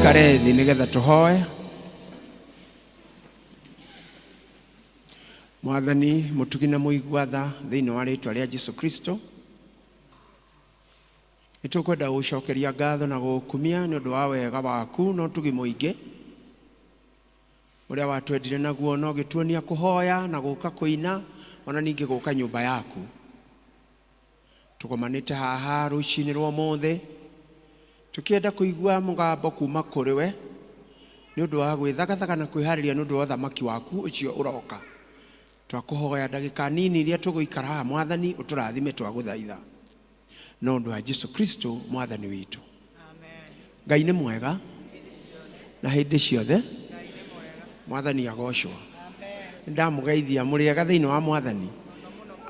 Tuikare thi nigetha tuhoe. Mwathani mutugina muigwatha thiini wa ritwa ria Jesu Kristo. Nitukwenda gucokeria ngatho na gukumia ni undu wa wega waku no tugi muingi uria watwendire naguo no gituonia kuhoya na guka kuina ona ningi guka nyumba yaku. Tukomanite haha rucini rwa mothe tukienda kuigua mugambo kuma kuri we ni undu wa gwithagathaga na kwihariria ni undu wa thamaki waku ucio uroka. Twakuhoya ndagika nini iria tuguikara Mwathani uturathime twaguthaitha no undu wa Jesu Kristo Mwathani witu. Amen. Ngai ni mwega na hindi ciothe Mwathani agocwo. Amen. Ndamugeithia muriega thiini wa Mwathani.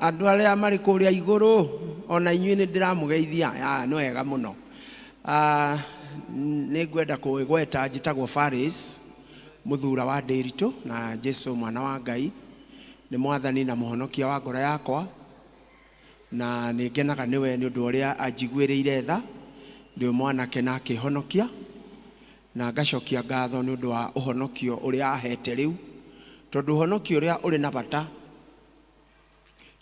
Andu aria mari kuria iguru ona inyui ni ndiramugeithia no wega muno. Ningwenda kuigweta njitagwo phares muthura wa nderitu na Jesu mwana wa Ngai ni Mwathani na muhonokia wa ngoro yakwa na ningenaga niwe ni undu uria anjiguiriire tha ndi mwanake na akihonokia na ngacokia ngatho ni undu wa uhonokio uria ahete riu tondu uhonokio uria uri na bata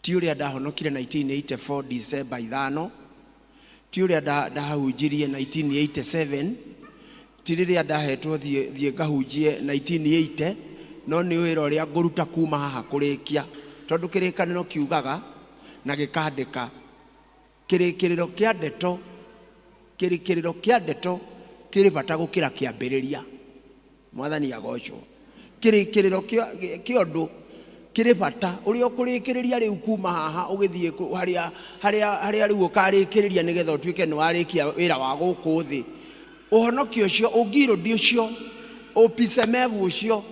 ti uria ndahonokire 1984 December 5 ti uria ndahunjirie 1987 ti riria ndahetwo thie ngahunjie 1980 no ni wira uria nguruta kuma haha kurikia tondu kirikaniro kiugaga na gikandika kirikiriro kia ndeto kiri bata gukira kiambiriria. Mwathani agocwo. Kirikiriro kiondu kiri bata uria ukurikiriria riu kuma haha ugithie haria riu ukarikiriria nigetha utwike ni warikia wira wa guku thi. Uhonokio ucio ungirudi ucio upisemevu ucio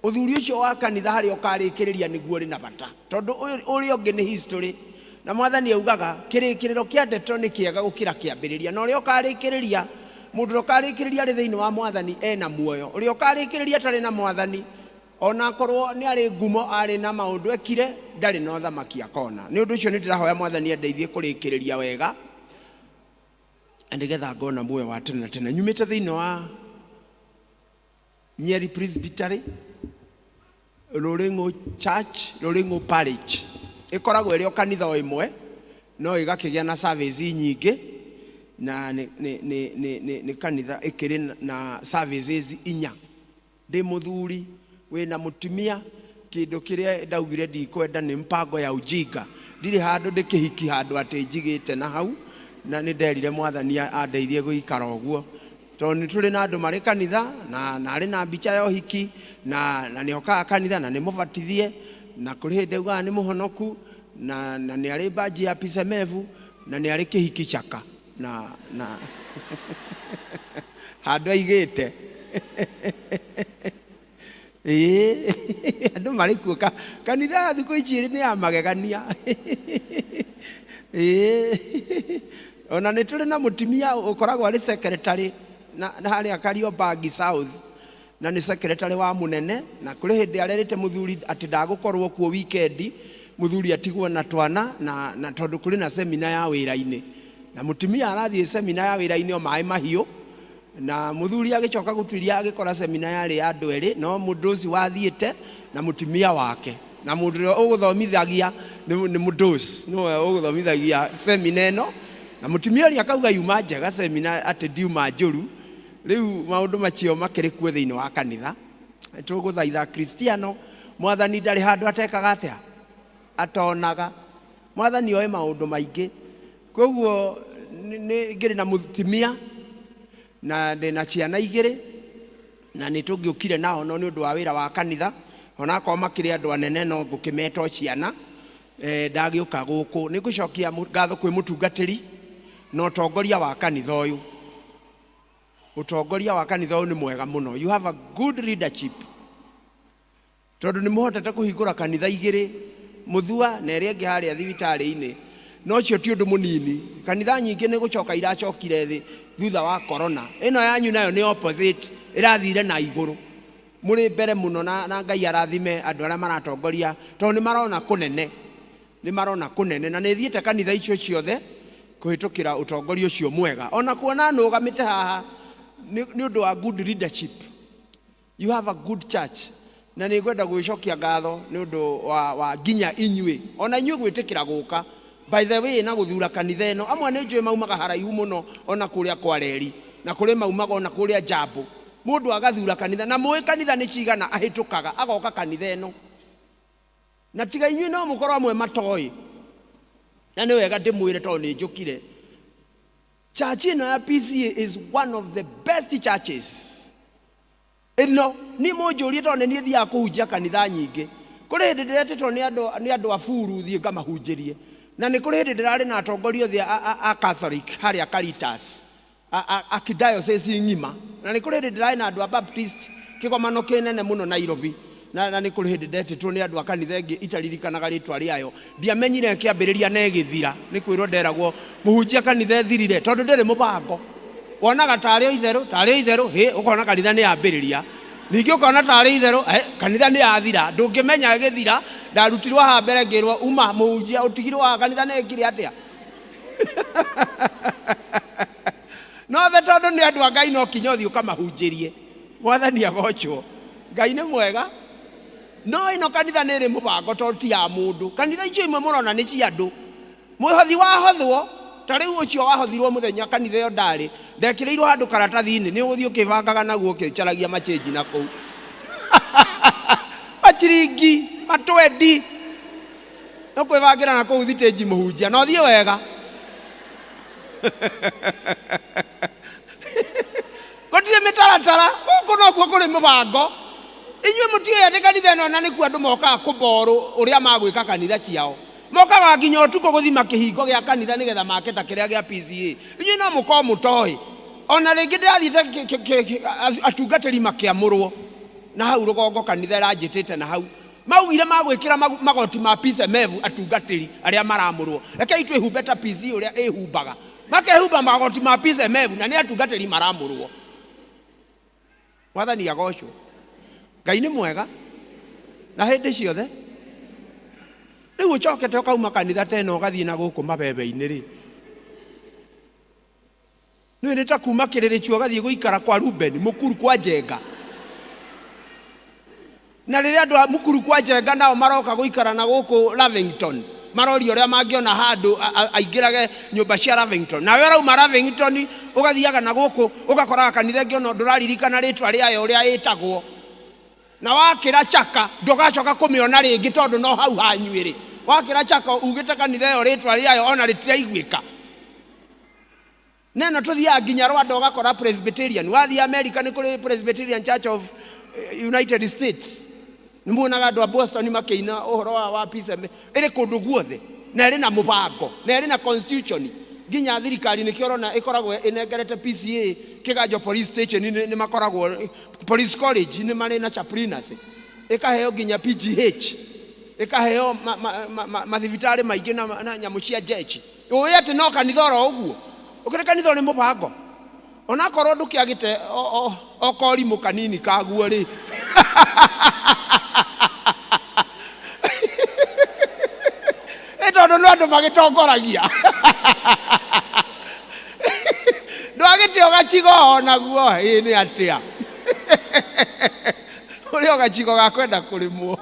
uthuri ucio wa kanitha hari ukarikiriria niguo ri na bata tondu uria ungi ni history na Mwathani augaga kirikiriro kia ndeto ni kiega gukira kiambiriria no uria ukarikiriria mundu ukarikiriria ri thiini wa Mwathani ena muoyo. Uria ukarikiriria tari na Mwathani ona korwo ni ari ngumo ari na maundu ekire ndari no thamaki akona. Ni undu ucio ni ndirahoya Mwathani andeithie kurikiriria wega ndigetha ngona muoyo wa tene na tene. Nyumite thiini wa Nyeri Presbytery Lorengo Church, Lorengo Parish. Ikoragwo iri o kanitha o imwe no igakigia na service nyingi na ni kanitha ikiri na services inya. Ndi muthuri wina mutumia kindu kiria ndaugire ndikwenda ni mpango ya ujinga. Ndiri handu ndikihiki handu ati njigite na hau na ni nderire Mwathani andeithie guikara uguo tondu tuli na andu mari kanitha na ari na mbicha ya hiki na ni okaga kanitha na ni mubatithie na kuri hindi uga ni muhonoku na ni ari baji ya pisemevu na ni ari kihiki chaka na handu aigite andu mari kuoka kanitha thiku ici ni ya magegania ona ni tuli na mutumia ukoragwo ari secretary na hari akario Bagi South na ni secretary wa munene na kuri hindi arerite muthuri ati ndagukorwo kuo weekend muthuri atigwo na twana na tondu kuri na seminar ya wira-ini na mutumia arathie seminar ya wira-ini o mai mahiu na muthuri agicoka gutwiria agikora seminar yari ya andu eri no mundu uci wathiite na mutumia wake na mundu uguthomithagia ni munduci no uguthomithagia seminar eno na mutumia ri akauga yuma njega seminar ati ndiuma njuru riu maundu macio makiri kuo thiini wa kanitha. Tuguthaitha Kristiano Mwathani ndari handu atekaga atia atonaga. Mwathani oe maundu maingi koguo ni ngiri na mutumia na ndina ciana igiri na ni tungiukire nao no ni undu wa wira wa kanitha ona ko makiri andu anene no ngukimeta ciana ndagiuka guku ni gucokia ngatho kwi mutungatiri no tongoria wa kanitha uyu. Utongoria wa kanitha uyu ni mwega muno. You have a good leadership tondu ni muhotete kuhingura kanitha igiri muthua na iri ingi haria thibitari-ini no cio ti undu munini. Kanitha nyingi ni gucoka iracokire thi thutha wa corona. Ino yanyu nayo ni opposite irathire na iguru muri mbere muno na Ngai arathime andu aria maratongoria tondu ni marona kunene na ni thiite kanitha icio ciothe kuhitukira utongoria ucio mwega ona kuona nugamite haha nĩ ũndũ wa good leadership. You have a good church. Na nĩ ngwenda gwĩcokia ngatho nĩ ũndũ wa nginya inyuĩ. Ona inyuĩ gwĩtĩkĩra gũka. By the way, na gũthura kanitha ĩno, amwe nĩ njũĩ maumaga haraihu mũno ona kũrĩa Kwareri, na kũrĩ maumaga ona kũrĩa Njambo. Mũndũ agathura kanitha, na mũĩ kanitha nĩ cigana ahĩtũkaga, agoka kanitha ĩno. Na tiga inyuĩ no mũkorwo amwe matoĩ. Na nĩ wega ndĩmwĩre tondũ nĩ njũkire. Church ĩno ya PCA is one of the best churches. Ĩno nĩ mũnjũrie tondũ nĩ niĩ thiaga kũhunjia kanitha nyingĩ. Kũrĩ hĩndĩ ndĩretĩtwo nĩ andũ a buru thiĩ ngamahunjĩrie. Na nĩ kũrĩ hĩndĩ ndĩrarĩ na atongoria othe a Catholic harĩa Caritas a diocese ng'ima. Na nĩ kũrĩ hĩndĩ ndĩrarĩ na andũ a Baptist kĩgomano kĩnene mũno Nairobi. Na nĩ kũrĩ hĩndĩ ndetĩtwo nĩ andũ a kanitha ĩngĩ itaririkanaga rĩtwa rĩayo. Ndiamenyire kĩambĩrĩria na ĩgĩthira. Nĩ kwĩrwo nderagwo mũhunjia kanitha ĩthirire tondũ ndĩrĩ mũbango. Wonaga tarĩ itherũ, ũkona kanitha nĩ yambĩrĩria. Ningĩ ũkona tarĩ itherũ, kanitha nĩ yathira. Ndũngĩmenya ĩgĩthira, ndarutirwo haha mbere ngĩrwo uma mũhunjia ũtigirwo wa kanitha nĩ ĩkire atĩa. No tondũ nĩ andũ a Ngai no kinya ũthiĩ ũkamahunjĩrie. Mwathani agocwo. Ngai nĩ mwega. No ĩno kanitha nĩ ĩrĩ mũbango tondũ ti ya mũndũ. Kanitha icio imwe mũrona nĩ cia andũ. Mũhothi wahothwo, ta rĩu ũcio wahothirwo mũthenya kanitha ĩyo ndarĩ, ndekĩrĩirwo handũ karatathi-inĩ, nĩ ũgũthiĩ ũkĩbangaga naguo ũkĩcaragia macĩnji na kũu. Maciringi, matwendi. No kwĩbangĩra na kũu thitĩnji mũhunjia, no thiĩ wega. Gũtirĩ mĩtaratara, gũkũ nokuo kũrĩ mũbango. Inyuĩ mũtiũĩ atĩ kanitha ĩno na nĩkuo andũ mokaga kũborwo ũrĩa magwĩka kanitha ciao. Mokaga nginya ũtukũ gũthima kĩhingo gĩa kanitha nĩgetha make ta kĩrĩa gĩa PCA. Inyuĩ no mũkorwo mũtoĩ. Ona rĩngĩ ndĩrathiĩte atungatĩri makĩamũrwo. Na hau rũgongo kanitha ĩranjĩtĩte na hau. Maugire magwĩkĩra magoti ma PCMF atungatĩri arĩa maramũrwo. Rekei twĩhumbe ta PCA ũrĩa ĩhumbaga. Makehumba magoti ma PCMF na nĩ atungatĩri maramũrwo. Mwathani agocwo. Ngai nĩ mwega. Na hĩndĩ ciothe. Rĩu ũcokete ũkauma kanitha tena ũgathiĩ na gũkũ mabebe-inĩ rĩ. Nĩ rĩta kuma kĩrĩrĩchi ũgathiĩ gũikara kwa Ruben, mũkuru kwa Njenga. Na rĩrĩa andũ a mũkuru kwa Njenga nao maroka gũikara na gũkũ Lavington. Marori ũrĩa mangĩona handũ aingĩrage nyũmba cia Lavington. Nawe ũrauma Lavington ũgathiaga na gũkũ ũgakoraga kanitha ĩngĩ ona ndũraririkana rĩtwa rĩayo ũrĩa ĩtagwo. Na wakĩra Chaka ndũgacoka kũmĩona rĩngĩ tondũ no hau hanyuĩrĩ. Wakĩra Chaka ugĩte kanitha ĩyo rĩtwa rĩayo ona rĩtiraiguĩka. Neno tũthiaga nginya Rwanda ũgakora Presbyterian. Wathiĩ America nĩ kũrĩ Presbyterian Church of United States. Nĩ muonaga andũ a Boston makĩina ũhoro wa peace ĩrĩ kũndũ guothe. Na ĩrĩ na mũbango, na ĩrĩ na constitution. Nginya thirikari nĩkĩo ũrona ĩkoragwo ĩnengerete PCA Kĩganjo police station nĩ makoragwo police college nĩ marĩ na chaplaincy. Ĩkaheo nginya PGH. Ĩkaheo mathibitarĩ maingĩ na nyamũ cia jeshi. Ũĩ atĩ no kanitha oro ũguo. Ũkĩrĩ kanitha ũrĩ mũbango. Ona korwo ndũkĩagĩte o korimũ kanini kaguo rĩ. Tondũ no andũ magĩtongoragia. Ndwagĩte ũgacigo naguo nĩ atĩa. Ũrĩ ũgacigo ga kwenda kũrĩmwo.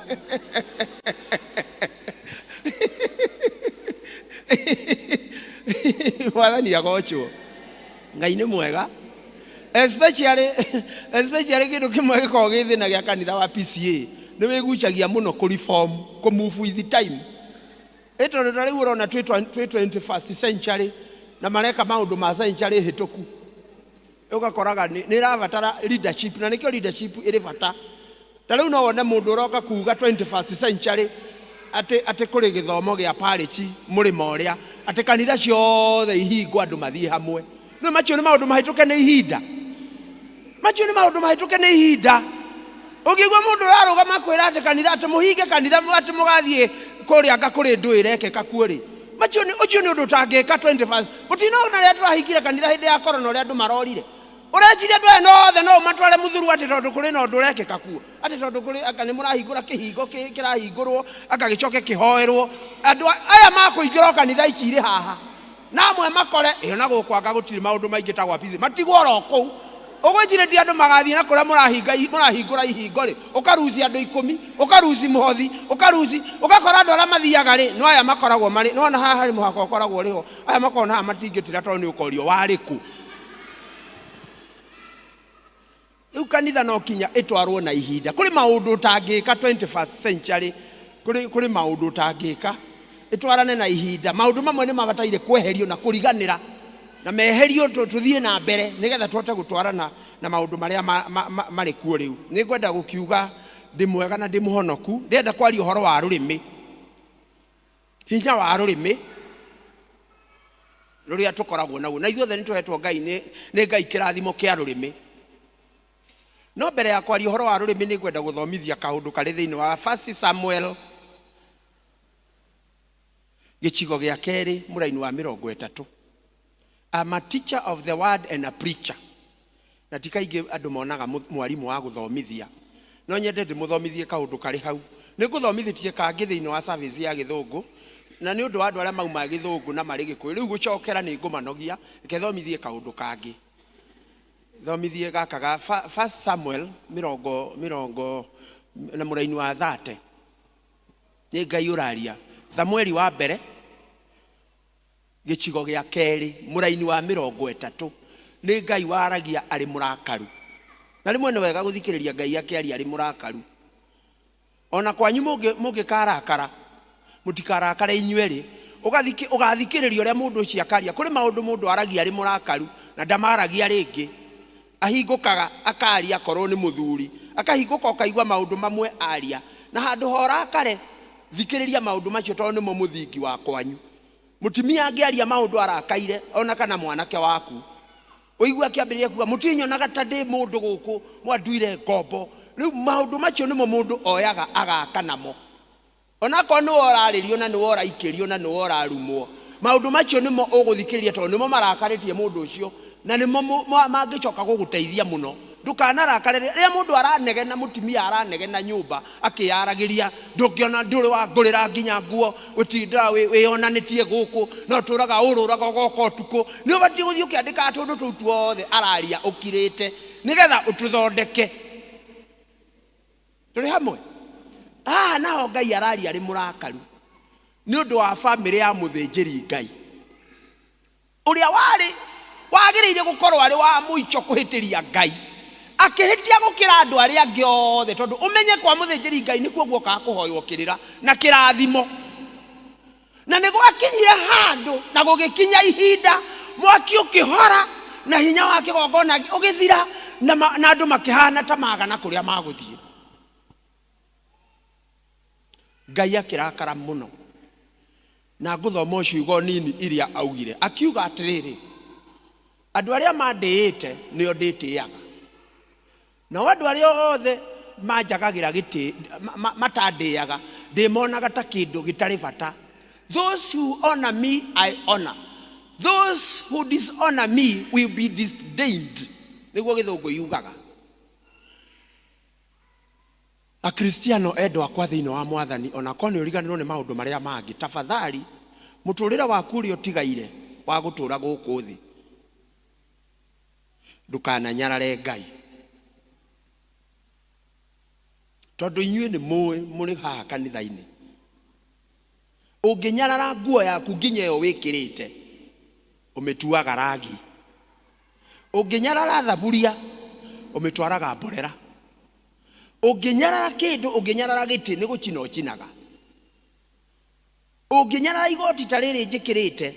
Mwathani agocwo. Ngai nĩ mwega. Especially kĩndũ kĩmwe gĩkoragwo gĩthĩna gĩa kanitha wa PCA nĩ wĩgucagia mũno kũreform, kũmove with the time. Tondũ rĩu ũrona 21st century na mareka maũndũ ma century hĩtũku. Ũgakoraga nĩ ĩrabatara leadership na nĩkĩo leadership ĩrĩ bata. Ta rĩu no wone mũndũ ũroka kuuga 21st century atĩ kũrĩ gĩthomo gĩa parish mũrĩmo ũrĩa atĩ kanitha ciothe ihingo andũ mathiĩ hamwe. Nĩ macio nĩ maũndũ mahĩtũke nĩ ihinda. Macio nĩ maũndũ mahĩtũke nĩ ihinda. Ũngĩigua mũndũ ũrarũgama kwĩra atĩ kanitha atĩ mũhinge kanitha atĩ mũgathiĩ kũrĩa anga kũrĩ ndũ ĩrekeka kuo rĩ. Ũcio nĩ ũndũ ũtangĩka 21st. Mũtinaona rĩrĩa tũrahingire kanitha hĩndĩ ya korona ũrĩa andũ marorire. Ũreciria andũ aya no no matware mũthuru atĩ tondũ kũrĩ na ũndũ ũrekeka kuo. Atĩ tondũ kũrĩ anga nĩ mũrahingũra kĩhingo kĩrahingũrwo anga gĩcoke kĩhoerwo. Andũ aya makũingĩra kanitha ici irĩ haha. Na amwe makore na gũkũ anga gũtirĩ maũndũ maingĩ ta gwa PCA. Matigwo oro kũu. Ogwetire ndi andu magathie na kuria murahingura ihingo ri ukaruzi andu 10 ukaruzi muhothi ukaruzi ugakora andu aria mathiaga ri no aya makoragwo mari no na haha hari muhaka ukoragwo riho aya makona ha matingitira tondu ni ukorio wariku riu kanitha no kinya itwarwo na ihinda kuri maundu utangika 21st century kuri maundu utangika itwarane na ihinda maundu mamwe ni mabataire kweherio na kuriganira na meherio tuthie na mbere nigetha twote gutwarana na maundu maria mari kuo riu ni ngwenda gukiuga ndi mwega na ndi muhonoku ndenda kwari uhoro wa rurimi hinya wa rurimi ruria tukoragwo naguo na ithuothe ni tuhetwo Ngai ni Ngai kirathimo kia rurimi no mbere ya kwari uhoro wa rurimi ni ngwenda guthomithia kaundu kari thiini wa 1 Samuel gichigo gia keri muraini wa 30. I'm a teacher of the word and a preacher. Na tikaige andu monaga mwarimu wa guthomithia. No nyende ndimuthomithie kaundu kari hau. Ni guthomithitie kangi thiini wa service ya Githungu. Na ni undu wa andu aria mauma Githungu na mari Gikuyu. Riu gucokera ni ngumanogia. Ikethomithie kaundu kangi. Thomithie gaka ga 1 Samuel mirongo na muraini wa 30. Ni Ngai uraria. Samueli wa mbere gichigo gia keri muraini wa 30 ni Ngai waragia ari murakaru na rimwe ni wega guthikiriria Ngai akiaria ari murakaru ona kwanyu mungikarakara mutikarakara inyueri ugathikiriria uria mundu ucio akaria kuri maundu mundu aragia ari murakaru na ndamaragia ringi ahingukaga akaria korwo ni muthuri akahinguka ukaigwa maundu mamwe aria na handu horakare thikiriria maundu macio tondu nimo muthingi wa kwanyu mutumia angiaria maundu arakaire ona kana mwanake waku uigua kiambiriria kuga mutinyo na gatande mundu guku mwanduire ngombo riu maundu macio nimo mundu oyaga agaka namo ona ko no oraririo na no oraikirio na no orarumwo maundu macio nimo uguthikiriria tondu nimo marakaritie mundu ucio na nimo mangicoka guguteithia muno ndukanarakare ria mundu aranegena mutumia aranegena nyumba akiyaragiria ndukiona nduri wa ngurira nginya nguo utinda wionanitie guku no turaga ururaga goko tuko ni ubati guthio kiandika tundu tuu tuothe araria ukirite nigetha ututhondeke turi hamwe naho Ngai araria ari murakaru ni undu wa family ya muthinjiri Ngai uria wagiriire gukorwo ari wa muicho kuhitiria Ngai akihitia gukira andu aria angi othe tondu umenye kwa muthinjiri Ngai nikuo guoka kuhoywo kirira na kirathimo na nigo akinyire handu na gugikinya ihinda mwaki ukihora na hinya wa kigongona ugithira na andu makihana ta magana kuria maguthie Ngai akirakara muno na nguthoma uciugo nini iria augire akiuga atiriri andu aria mandiite nio nditiaga na andu aria othe manjagagira giti matandiaga ndimonaga ta kindu gitari bata. Those who honor me I honor, those who dishonor me will be disdained. Niguo Githungu yugaga. Akristiano endwa kwa thiini wa Mwathani ona ko ni uriganirwo ni maundu maria mangi tafadhali muturira waku uri utigaire wa gutura guku thi ndukananyarare Ngai tondu inyue ni muri haha kanitha-ini unginyarara nguo yaku nginya yo wikirite umetuaga rangi unginyarara thaburia umetwaraga mborera unginyarara kindu unginyarara giti ni gucina uchinaga unginyarara igoti tariri njikirite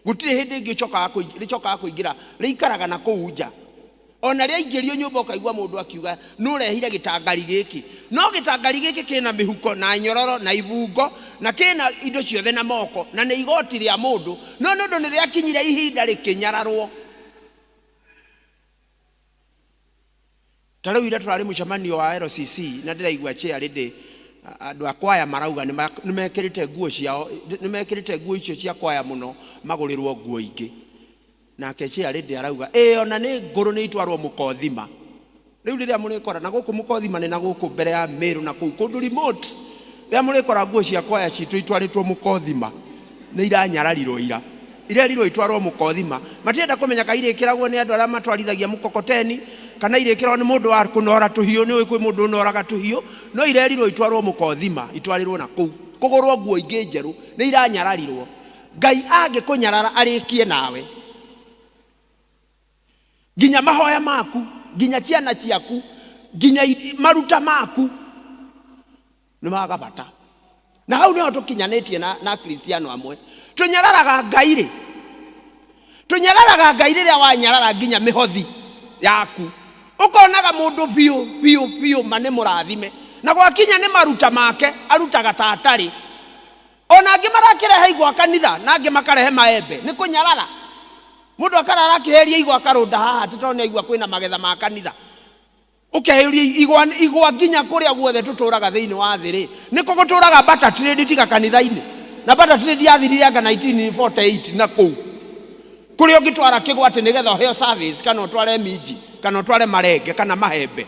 gutire hindi ngicoka kuingira riikaraga na kuunja ona ria ingirio nyumba ukaigwa mundu akiuga nurehire gitangari giki no gitangari giki kina mihuko na nyororo na ibungo na kina indo ciothe na moko na ni igoti ria mundu no nundu ni ria kinyire ihinda rikinyararwo tarawi ira turari mucemanio wa LCC na ndiraigwa chair rindi andu akwaya marauga nimekirite nguo ciao nimekirite nguo icio cia kwaya muno magurirwo nguo ingi na kechia rindi arauga ona ni nguru ni itwarwo mukothima riu riria murikora na guku mukothima ni na guku mbere ya Meru na kundu remote riria murikora nguo cia kwaya citu itwaritwo mukothima ni iranyararirwo irerirwo itwarwo mukothima matienda kumenya kaire kiragwo ni andu aria matwarithagia mukokoteni kana irekirwo ni mundu wa kunora tuhio ni kwi mundu unoraga tuhio no irerirwo itwarwo mukothima itwarirwo na kuu kugurwo nguo ingi njeru ni iranyararirwo. Ngai angikunyarara arikie nawe ginya mahoya maku ginya ciana ciaku ginya maruta maku ni magabata. Na hau niho tukinyanetie na Kristiano amwe tunyararaga Ngai ri tunyararaga Ngai riria wanyarara ginya mihothi yaku ukonaga mundu biu mane murathime na gwakinya ni maruta make arutaga tatari ona angi marakirehe igwa kanitha na angi makarehe maembe ni kunyarara. Mundu akarara akiheria igwa karunda haha titone igwa kwina magetha ma kanitha ukeheria igwa ginya kuria guothe tuturaga thiini wa thiri ni kuguturaga butter trade tiga kanitha-ini na butter trade yathirire anga 1948 na kuu kuria ungitwara kigwate nigetha heo service kana utware miji kana utware marenge kana mahembe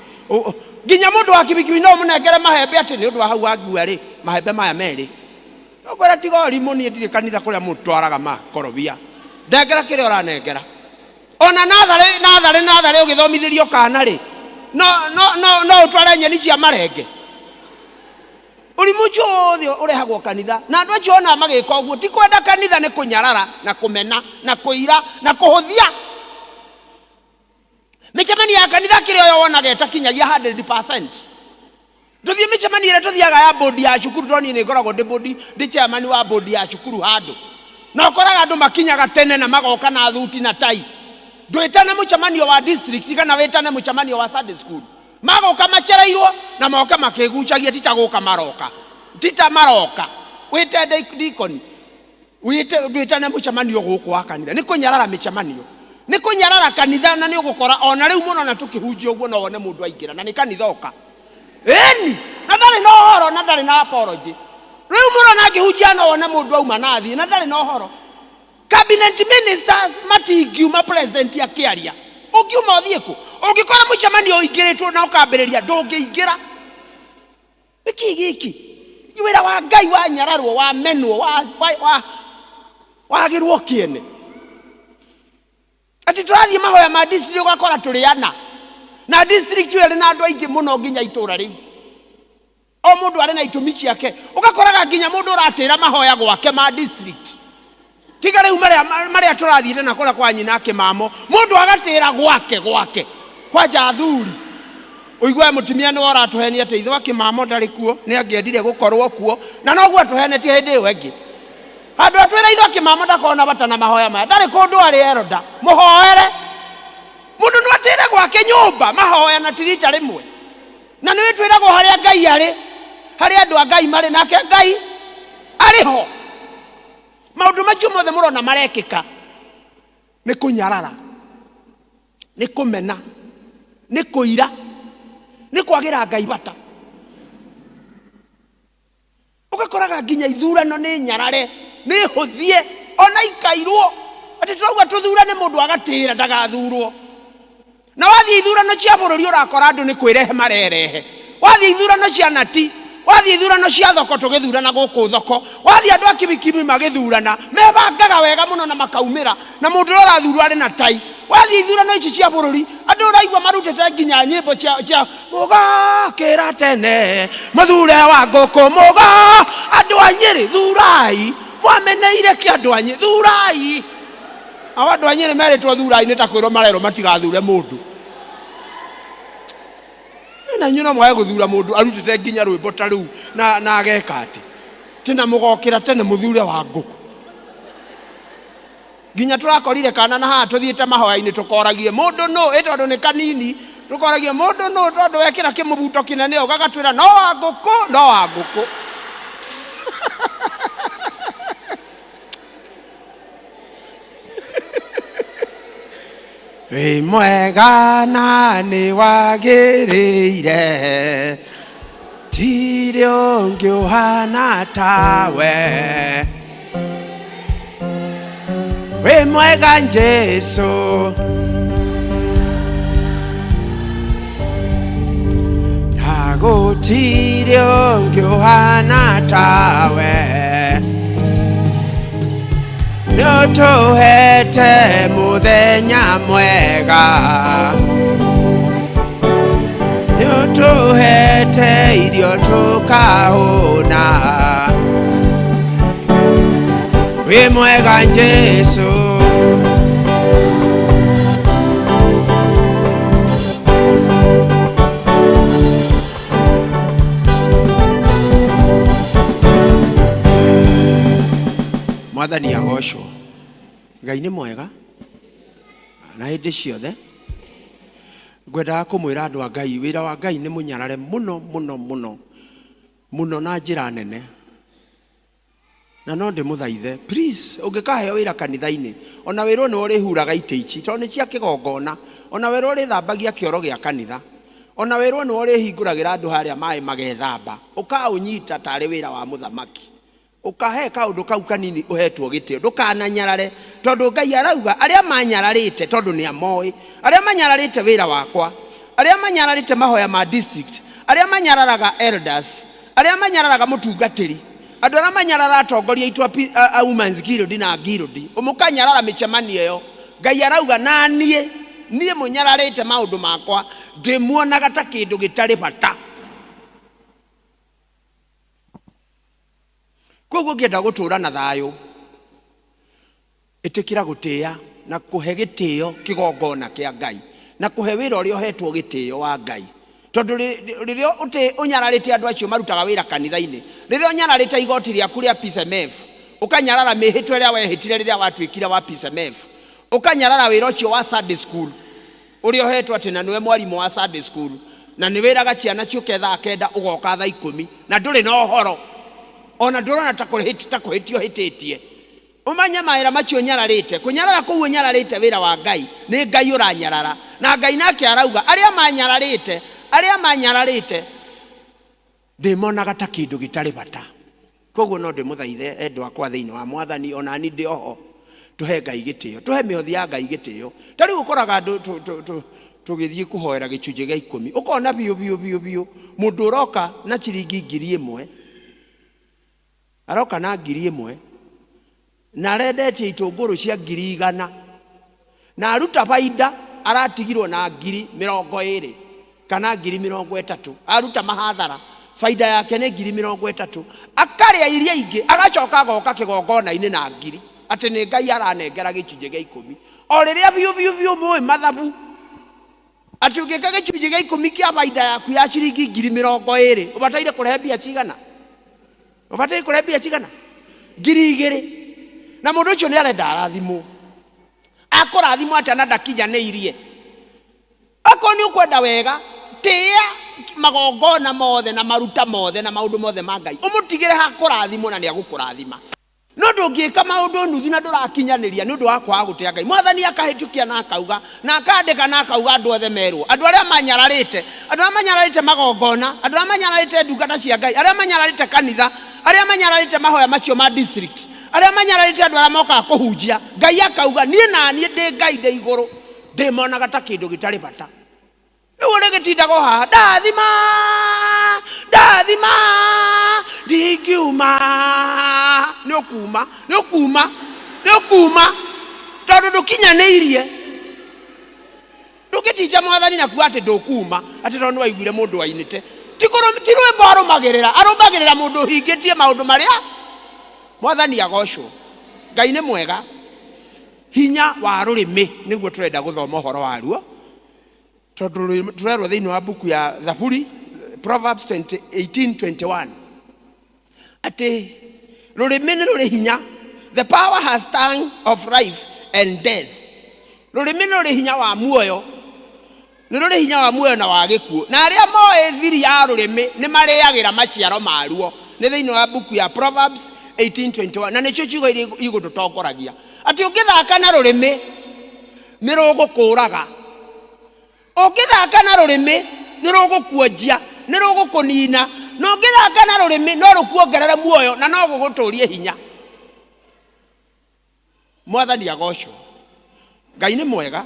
ginya mundu wa kibikibi no munengere mahembe ati ni undu wa hau angua ri mahembe maya meri ukwera tiga rimũ ni ndire kanitha kuria mutwaraga makorobia ndengera kire uranengera ona nathare ugithomithirio kana ri no utware nyeni cia marenge urimu ciothe urehagwo kanitha na andu acio ona magika uguo ti kwenda kanitha ni kunyarara na kumena na kuira na kuhuthia. Micemani ya kanitha kire yo wonaga etakinyagia 100%. Tuthie micemani ire tuthiaga ya bodi ya cukuru toni ni ngoragwo ndi chairman wa bodi ya cukuru handu na ukoraga andu makinyaga tene na magoka na thuti na tai ndwitana mucemanio wa district kana wetana mucemanio wa Sunday school magoka machereirwo na moka makigucagia titaguka maroka wite deacon wite ndwitana mucemanio guku wa kanitha ni kunyarara micemanio ni kunyarara kanitha na ni ugukora ona riu muno na tukihunjia uguo no wone mundu aingira na ni kanitha oka eni na ndari no horo na ndari na apology riu muno na ngihunjia no wone mundu auma nathi na ndari no horo. Cabinet ministers matingiuma president akiaria ungiuma uthieko ungikora mucemanio uingiritwo na ukambiriria ndungiingira iki giki wira wa Ngai wa nyararwo wa menwo wagirwo kiene ati turathie mahoya ma district ugakora turiana na district yele na andu aingi muno nginya itura riu o mundu ari na itumi ciake ugakoraga nginya mundu uratira mahoya gwake ma district tiga riu maria turathiite na kora kwa nyina kimamo mundu agatira gwake kwa jathuri uigwe mutimia ni oratuhenia teitho wa kimamo ndari kuo ni angiendire gukorwo kuo na noguo tuhenetie hindi iyo ingi andu atwira itho kimamo ndakona bata na mahoya maya ndari kundu ari eroda muhoere mundu no atire gwake nyumba mahoya na tirita rimwe na niwe twiragwo haria Ngai ari haria andu a Ngai mari nake Ngai ariho. Maundu macio mothe murona marekika ni kunyarara ni kumena ni kuira ni kwagira Ngai bata ugakoraga nginya ithurano ni nyarare ni huthie ona ikairwo ati turauga tuthurane mundu agatira ndagathurwo na wathie ithurano cia bururi urakora andu ni kwirehe marerehe wathie ithurano cia nati wathie ithurano cia thoko tugithurana guku thoko wathie andu akibikimi magithurana mebangaga wega muno na makaumira na mundu urathurwo ari na tai wathie ithurano ici cia bururi andu uraigwa marutete nginya nyimbo cia muga kira tene mathure wa nguku muga andu anyiri thurai wameneire ki andu anyi thurai awa andu anyiri meritwo thurai ni takwirwo marero matigathure mundu na nyuna mwae guthura mundu arutite nginya rwimbo ta riu na ageka ati tina mugokira tene muthure wa nguku nginya turakorire kana na ha tuthiite mahoya-ini tukoragie mundu no etondu ni kanini tukoragie mundu no tondu wekira kimubuto kinene ugagatwira no wa nguku we mwega na ni wagirire tirio ngiohana tawe we mwega Jesu nagotirio ngiohana tawe nyotohete muthenya mwega tuhete irio tukahuna. Wi mwega Jesu, Mwathani agocwo. Ngai nĩ mwega na hĩndĩ ciothe. Ngwendaga kũmwĩra andũ a Ngai, wĩra wa Ngai nĩ mũnyarare mũno mũno mũno mũno na njĩra nene. Na no ndĩmũthaithe, please, ũngĩkaheo wĩra kanitha-inĩ, ona wĩrwo nĩ ũrĩhuraga itĩ ici tondũ nĩ cia kĩgongona, ona wĩrwo ũrĩthambagia kĩoro gĩa kanitha, ona wĩrwo nĩ ũrĩhingũragĩra andũ harĩa maĩ magethamba, ũkaũnyita tarĩ wĩra wa mũthamaki. Ukahe kaundu kau kanini uhetwo gitio, ndukananyarare tondu Ngai arauga aria manyararite tondu ni amoi, aria manyararite wira wakwa, aria manyararite mahoya ma district, aria manyararaga elders, aria manyararaga mutungatiri, andu aria manyarara atongoria itu a women's guild na guild, umukanyarara michemanio yo. Ngai arauga na nie munyararite maundu makwa ndimuonaga ta kindu gitari bata. Koguo ngĩenda gũtũũra na thayũ, ĩtĩkĩra gũtĩĩa na kũhe gĩtĩo kĩgongona kĩa Ngai na kũhe wĩra ũrĩa ũhetwo gĩtĩo wa Ngai. Tondũ rĩrĩa ũnyararĩte andũ acio marutaga wĩra kanitha-inĩ, rĩrĩa ũnyararĩte igoti rĩaku rĩa PSMF, ũkanyarara mĩhĩtwa ĩrĩa wehĩtire rĩrĩa watuĩkire wa PSMF, ũkanyarara wĩra ũcio wa Sunday school ũrĩa ũhetwo atĩ na nĩwe mwarimũ wa Sunday school, na nĩ wĩraga ciana ciũke thaa 9 ũgoka thaa 10 na ndũrĩ na ũhoro. Ona ndurona ta kuhitio hititie. Umanya maira macio nyararite, kunyarara kuu nyararite wira wa Ngai, ni Ngai uranyarara. Na Ngai nake arauga aria manyararite ndimonaga ta kindu gitari bata. Koguo no ndimuthaithe endwa akwa thiini wa Mwathani, ona ni ndi oho tuhe Ngai gitio, tuhe miothi ya Ngai gitio. Tari gukoraga andu tugithie kuhoera gicunje gia 10, ukona biu mundu uroka na ciringi 1,000 aroka na 1,000 na arendetie itũngũrũ cia 100 na aruta baida aratigirwo na 20,000 kana 30,000, aruta mahathara faida yake ni 30,000, akarĩa iria ingĩ agacoka agoka kĩgongona-inĩ na 1,000 atĩ nĩ Ngai aranengera gĩcunjĩ gĩa 10. O rĩrĩa biu mũĩ mathabu atĩ ũngĩka gĩcunjĩ gĩa 10 kĩa faida yaku ya ciringi 20,000 ũbataire kũrehe mbia cigana? Ubataire kũrehe mbia cigana? 2,000. Na mũndũ ũcio nĩ arenda arathimwo. Akũrathimwo atĩ na ndakinyanĩirie. Akorwo nĩ ũkwenda wega, tĩa magongona mothe na maruta mothe na maũndũ mothe ma Ngai, ũmũtigĩre ha kũrathimwo na nĩ agũkũrathima. No ndũngĩka maũndũ nuthu na ndũrakinyanĩria nĩ ũndũ wa kwaga gũtĩa Ngai. Mwathani akahĩtukia na akauga na akandĩka na akauga andũ othe merwo, andũ arĩa manyararĩte magongona, andũ arĩa manyararĩte ndungata cia Ngai, arĩa manyararĩte kanitha, arĩa manyararĩte mahoya macio ma district, arĩa manyararĩte andũ arĩa mokaga kũhunjia, Ngai akauga niĩ na niĩ ndĩ Ngai ndĩ igũrũ ndĩmonaga ta kĩndũ gĩtarĩ bata. Rĩu ũrĩgĩtindaga haha ndathima ndingiuma, nĩ ũkuma tondũ ndũkinyanĩirie. Ndũngĩtinja Mwathani na kuga atĩ ndũkuma atĩ tondũ nĩwaiguire mũndũ wainĩte. Ti rwĩmbo arũmagĩrĩra mũndũ ũhingĩtie maũndũ marĩa. Mwathani agocwo. Ngai nĩ mwega. Hinya wa rũrĩmĩ nĩguo tũrenda gũthoma ũhoro waruo. Tondũ tũrerwo thĩinĩ wa buku ya Zaburi, Proverbs 18:21, atĩ rũrĩmĩ nĩ rũrĩ hinya. The power has tongue of life and death. Rũrĩmĩ nĩ rũrĩ hinya wa muoyo. Nĩ rũrĩ hinya wa muoyo na wa gĩkuũ. Na arĩa moĩ thiri ya rũrĩmĩ nĩ marĩagĩra maciaro maruo. Nĩ thĩinĩ wa buku ya Proverbs 18:21. Na nĩcio ciugo igũtũtongoragia. Atĩ ũngĩthaka na rũrĩmĩ nĩ rũgũkũraga. Ũngĩthaka na rũrĩmĩ nĩ rũgũkuonjia, nĩ rũgũkũnina. Na ũngĩthaka na rũrĩmĩ no rũkuongerere muoyo na no gũgũtũrie hinya. Mwathani agocwo. Ngai nĩ mwega.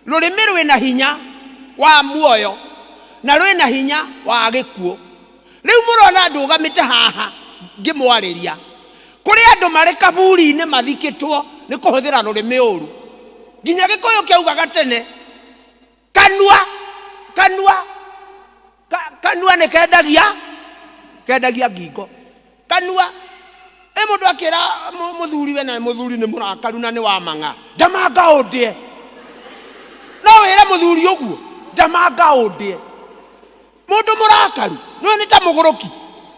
Rũrĩmĩ rwĩna hinya wa muoyo na rwĩna hinya wa gĩkuũ. Rĩu mũrona andũ ũgamĩte haha ngĩmwarĩria, kũrĩ andũ marĩ kaburi-inĩ mathikĩtwo nĩ kũhũthĩra rũrĩmĩ ũru. Nginya Gĩkũyũ kĩaugaga tene, kanua kanua nĩ kendagia ngingo. Kanua mũndũ akĩra mũthuri we na mũthuri nĩ mũrakaru na nĩ wa mang'a, ndamanga ũndĩe. No wĩre mũthuri ũguo, ndamanga ũndĩe. Mũndũ mũrakaru nĩ ta mũgũrũki,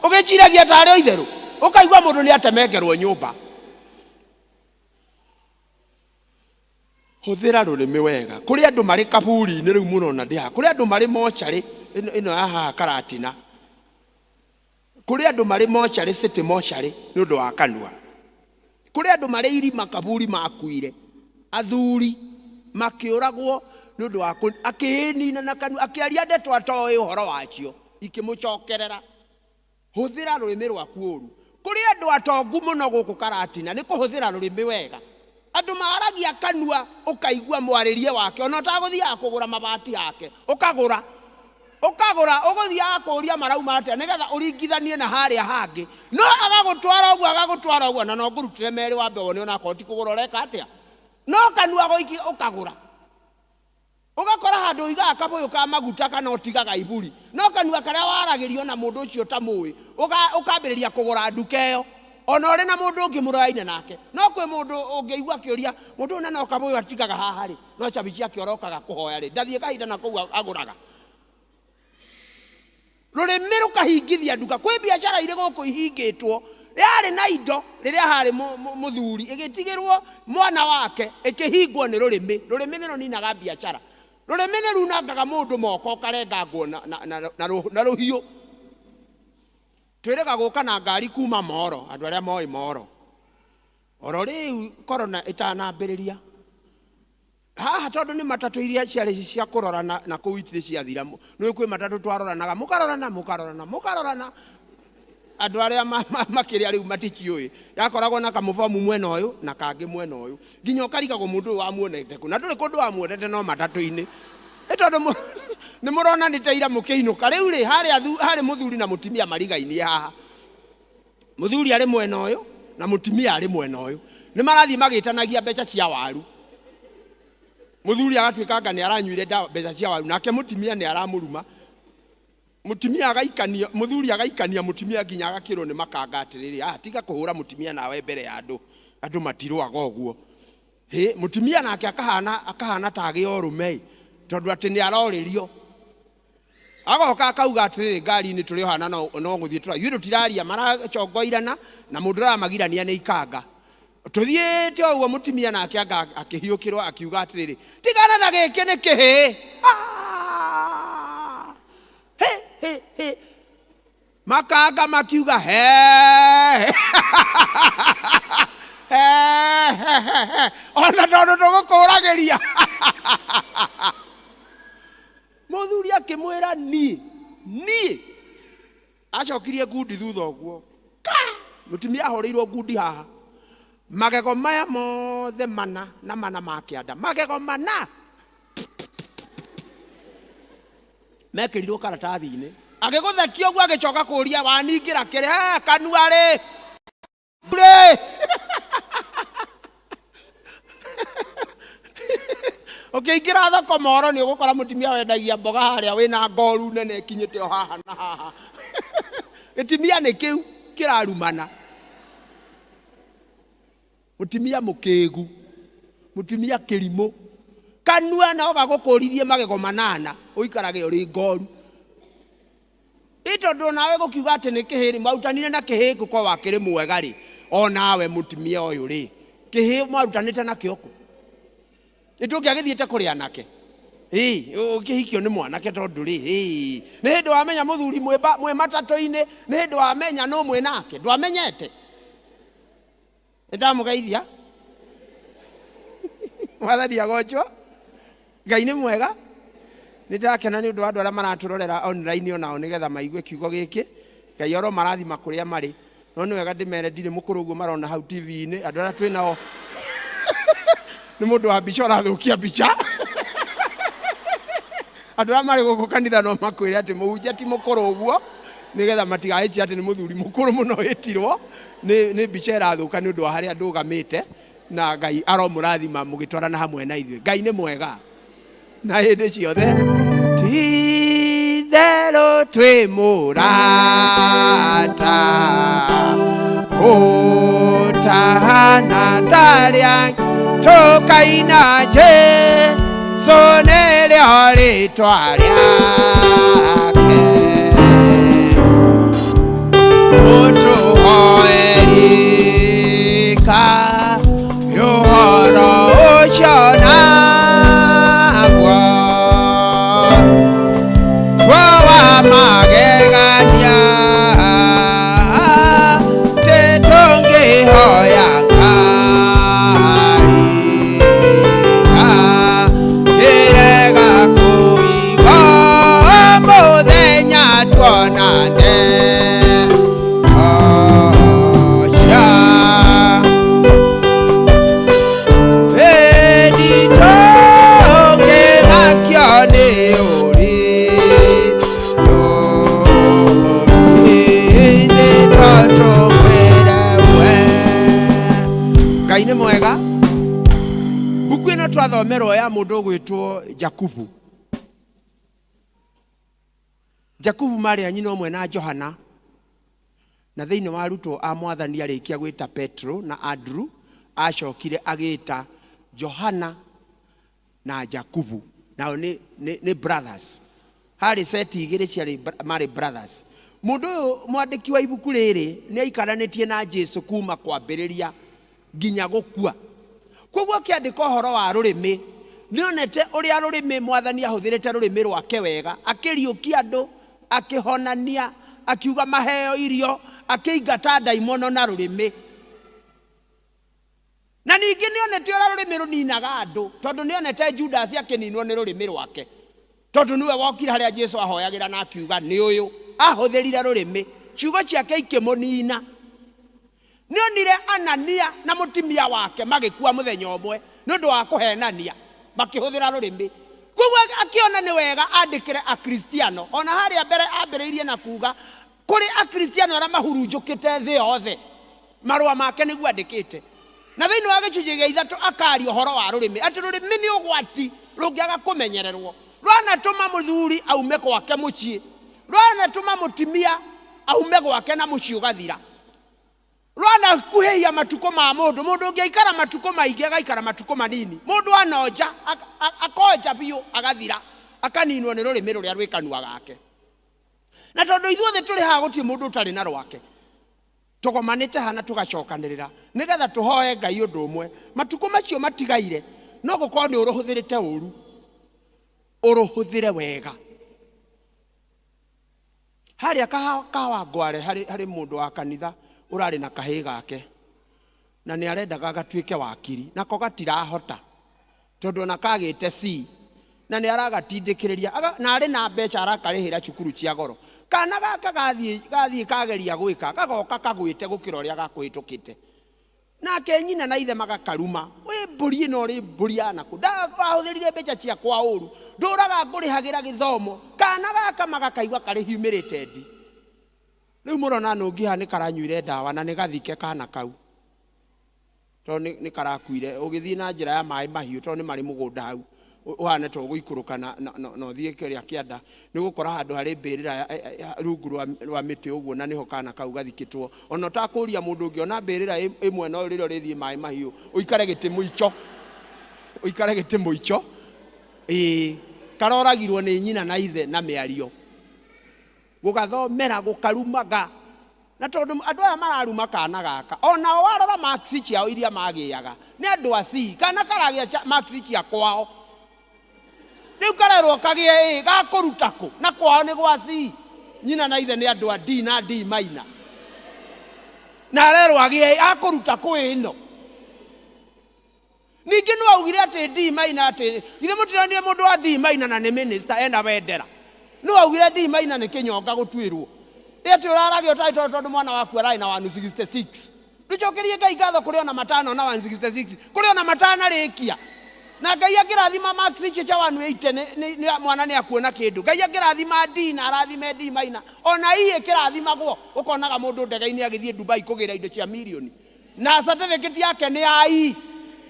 ũgĩciragia tarĩ o itherũ, ũkaigua mũndũ nĩ atemengerwo nyũmba. Hũthĩra rũrĩmĩ wega. Kũrĩ andũ marĩ kaburi-inĩ rĩu mũno na ndĩha, kũrĩ andũ marĩ mocarĩ ĩno ya haha Karatina, kũrĩ andũ marĩ mocarĩ city mocarĩ nĩ ũndũ wa kanua. Kũrĩ andũ marĩ irima kaburi makuire, athuri makĩũragwo nĩ ũndũ wa akĩnina na kanua, akĩaria ndeto atoĩ ũhoro wacio ikĩmũcokerera. Hũthĩra rũrĩmĩ rwaku ũru. Kũrĩ andũ atongu mũno gũkũ Karatina nĩ kũhũthĩra rũrĩmĩ wega. Andũ maaragia kanua ũkaigua mwarĩrie wake, ona ũtagũthiaga kũgũra mabati yake ũkagũra ũgũthiaga kũria marauma atĩa nĩgetha ũringithanie na harĩa hangĩ, no agagũtwara ũguo na no ngũrutĩre merĩ wambe wone ona akorwo ti kũgũra ũreka atĩa, no kanua gũiki ũkagũra. Ũgakora handũ igaga kabũyũ ka maguta kana ũtigaga iburi, no kanua karĩa waragĩrio na mũndũ ũcio ũtamũĩ ũkambĩrĩria kũgũra nduka ĩyo, ona ũrĩ na mũndũ ũngĩ mũraine nake. No kwĩ mũndũ ũngĩigua kĩũria, mũndũ ũyũ no kabũyũ atigaga haha rĩ, no cabi ciake orokaga kũhoya rĩ, ndathiĩ kahinda na kũu agũraga. Rũrĩmĩ rũkahingithia nduka. Kwĩ biacara irĩ gũkũ ihingĩtwo, yarĩ na indo rĩrĩa harĩ mũthuri, ĩgĩtigĩrwo mwana wake, ĩkĩhingwo nĩ rũrĩmĩ. Rũrĩmĩ nĩ rũninaga biacara. Rũrĩmĩ nĩ runangaga mũndũ moko ũkarengangwo na rũhiũ. Twĩrĩga gũka na ngari kuma Moro, andũ arĩa moĩ Moro. Oro rĩu korona ĩtanambĩrĩria, haha tondũ nĩ matatũ iria ciarĩ cia kũrorana na kũu itirĩ ciathira, nĩ kwĩ matatũ twaroranaga mũkarorana. Andũ arĩa makĩrĩa rĩu matikiũĩ, yakoragwo na kamũbomu mwena ũyũ na kangĩ mwena ũyũ, nginya ũkarigagwo mũndũ ũyũ wamuonete kũ, na ndũrĩ kũndũ wamuonete no matatũ-inĩ. Tondũ nĩ mũrona nĩ teira mũkĩinũka. Rĩu rĩ harĩ mũthuri na mũtimia marigainie haha, mũthuri arĩ mwena ũyũ na mũtimia arĩ mwena ũyũ, nĩ marathiĩ magĩtanagia mbeca cia waru. Mũthuri agatuĩka anga nĩ aranyuire mbeca cia waru, nake mũtimia nĩ aramũruma. Mũthuri agaikania mũtimia nginya agakĩrwo nĩ makanga atĩrĩrĩ, tiga kũhũra mũtimia nawe mbere ya andũ matirũaga ũguo. Mũtimia nake akahana ta agĩo rũme, tondũ atĩ nĩ arorĩrio. Agoka akauga atĩrĩrĩ, ngari-inĩ tũrĩ ohana no gũthiĩ tũrathiĩ tũtiraria, maracongoirana na mũndũ ũramagirania nĩ ikanga. Tũthiĩte ũguo mũtimia nake akĩhiũkĩrwo akiuga atĩrĩrĩ, tigana na gĩkĩ nĩ kĩhĩ. Makanga makiuga ona tondũ tũgũkũragĩria. Mũthuri akĩmwĩra niĩ acokirie ngundi thutha ũguo. Mũtimia ahũrĩirwo ngundi haha, magego maya mothe mana ma kĩanda, magego mana mekĩrirwo karatathi-inĩ. Agĩgũthekia ũguo agĩcoka kũria, waningĩra kĩrĩ kanua rĩ ũkĩingĩra thoko Moro nĩ ũgũkora mũtimia wendagia mboga harĩa wĩna ngoru nene ikinyĩte o haha na haha. Gĩtimia nĩ kĩu kĩrarumana. Mũtimia mũkĩgu, mũtimia kĩrimũ, kanua no gagũkũrithie magego manana ũikarage ũrĩ ngoru. Tondũ nawe gũkiuga atĩ nĩ kĩhĩ, mwarutanire na kĩhĩ gũkorwo wakĩrĩ mwega rĩ, o nawe mũtimia ũyũ rĩ, kĩhĩ mwarutanĩte na kĩoko. Nĩtũngĩagĩthiĩte kũrĩ anake, ũkĩhikio nĩ mwanake tondũ rĩ, nĩ hĩndĩ wamenya mũthuri mwĩ matatũ-inĩ, nĩ hĩndĩ wamenya no mwĩ nake, ndwamenyete. Nĩndamũgeithia. Mwathani agocwo. Ngai nĩ mwega. Nĩndakena nĩ ũndũ wa andũ arĩa maratũrorera online onao nĩgetha maigue kiugo gĩkĩ. Ngai oro marathima kũrĩa marĩ. No nĩ wega ndĩmere ndirĩ mũkũrũ ũguo marona hau TV-inĩ, andũ arĩa twĩ nao nĩ mũndũ wa mbica ũrathũkia mbica. Andũ arĩa marĩ gũkũ kanitha no makwĩre atĩ mũhunjia ti mũkũrũ ũguo, nĩgetha matigaicie atĩ nĩ mũthuri mũkũrũ mũno wĩtirwo, nĩ mbica ĩrathũka nĩ ũndũ wa harĩa ndũgamĩte, na Ngai aromũrathima mũgĩtwarana hamwe na ithuĩ. Ngai nĩ mwega na hĩndĩ ciothe. Ti therũ twi murata utahana taria tukaina Jesu nĩrĩo rĩtwa rĩake ũtũhoerika ũhoro ũcio naguo wa magegania tũtũngĩhoya Ngai kũigua mũthenya tuonane Ngai nĩ mwega. Buku ĩno twathomerwo ya mũndũ gwĩtwo Jakubu. Jakubu marĩ anyina ũmwe na Johana, na thĩinĩ wa arutwo a Mwathani arĩkia gwĩta Petro na Andrew, acokire agĩta Johana na Jakubu. Nao nĩ brothers. Harĩ seti igĩrĩ ciarĩ marĩ brothers. Mũndũ ũyũ mwandĩki wa ibuku rĩrĩ nĩ aikaranĩtie na Jesu kuma kwambĩrĩria nginya gũkua. Koguo akĩandĩka ũhoro wa rũrĩmĩ, nĩonete ũrĩa rũrĩmĩ Mwathani ahũthĩrĩte rũrĩmĩ rwake wega, akĩriũkia andũ, akĩhonania, akiuga maheo irio, akĩingata ndaimono na rũrĩmĩ. Na ningĩ nĩonete ũrĩa rũrĩmĩ rũninaga andũ, tondũ nĩonete Judas akĩninwo nĩ rũrĩmĩ rwake, tondũ nĩwe wokire harĩa Jesu ahoyagĩra na akiuga nĩ ũyũ ahũthĩrire rũrĩmĩ, ciugo ciake ikĩmũnina. Nĩonire Anania na mũtumia wake magĩkua mũthenya ũmwe nĩ ũndũ wa kũhenania makĩhũthĩra rũrĩmĩ. Koguo akĩona nĩ wega andĩkĩre akristiano, ona harĩa mbere ambĩrĩirie na kuga kũrĩ akristiano arĩa mahurunjũkĩte thĩ yothe, marũa make nĩguo andĩkĩte. Na thĩinĩ wa gĩcunjĩ gĩa ithatũ akaria ũhoro wa rũrĩmĩ, atĩ rũrĩmĩ nĩ ũgwati rũngĩaga kũmenyererwo. Rwanatũma mũthuri aume gwake mũciĩ, rwanatũma mũtumia aume gwake na mũciĩ ũgathira, rwanakuhĩhia matukũ ma mũndũ. Mũndũ ũngĩikara matukũ maingĩ agaikara matukũ manini, mũndũ anoja akoja biũ agathira, akaninwo nĩ rũrĩmĩ rũrĩa rwĩ kanua gake. Na tondũ ithuothe tũrĩ haha gũtirĩ mũndũ ũtarĩ na rwake, tũgomanĩte hana tũgacokanĩrĩra nĩgetha tũhoe Ngai ũndũ ũmwe. Matukũ macio matigaire no gũkorwo nĩ ũrũhũthĩrĩte ũru, ũrũhũthĩre wega. Harĩa kawa ngware harĩ mũndũ wa kanitha ũrarĩ na kahĩ gake, na nĩ arendaga gatuĩke wakiri, nako gatirahota tondũ ona kagĩte C, na nĩ aragatindĩkĩrĩria, na arĩ na mbeca arakarĩhĩra cukuru cia goro. Kana gaka gathiĩ kageria gwĩka, gagoka kagwĩte gũkĩra ũrĩa gakũhĩtũkĩte. Nake nyina na ithe magakaruma, wĩ mbũri ĩno ũrĩ mbũri anaku, ndahũthĩrire mbeca ciakwa ũru, ndũraga ngũrĩhagĩra gĩthomo. Kana gaka magakaigua karĩ humiliated. Rĩu mũrona nũngi haha nĩ karanyuire ndawa na nĩ gathike kana kau, tondũ nĩ karakuire. Ũgĩthiĩ na njĩra ya maĩ mahiũ, tondũ nĩ marĩ mũgũnda hau, ũhane to gũikũrũka na ũthiĩ kĩrĩa kĩanda, nĩ gũkora handũ harĩ mbĩrĩra rungu rwa mĩtĩ ũguo, na nĩho kana kau gathikĩtwo. Ona ũtakũria mũndũ ũngĩ ona mbĩrĩra ĩmwe no rĩrĩa rĩthiĩ maĩ mahiũ, ũikare gĩtĩ mũico. Karoragirwo nĩ nyina na ithe na mĩario, gũgathomera gũkarumaga. Na tondũ andũ aya mararuma kana gaka, ona warora marks ciao iria magĩaga nĩ andũ aci, kana karagĩa marks cia kwao, rĩu karerwo kagĩe gakũruta kũ, na kwao nĩ gwa C. Nyina na ithe nĩ andũ a D na D minor, na arerwo agĩe akũruta kũ ĩno. Ningĩ nĩ augire atĩ D minor, atĩ ithe mũtironire mũndũ wa D minor na nĩ minister ena wendera. Nĩ augire D minor nĩ kĩnyonga gũtuĩrwo, ĩtĩ ũraragio tondũ mwana waku ararĩ na 166. Rĩcokerie Ngai ngatho kũrĩ ona matano na 166, kũrĩ ona matana rĩkia. Na Ngai angĩrathima marks icio cia 180 nĩ mwana nĩ akuona kĩndũ. Ngai angĩrathima D na arathime D minor, ona iye kĩrathimagwo, ũkonaga mũndũ ndege-inĩ agĩthiĩ Dubai kũgĩra indo cia milioni, na certificate yake nĩ ya I.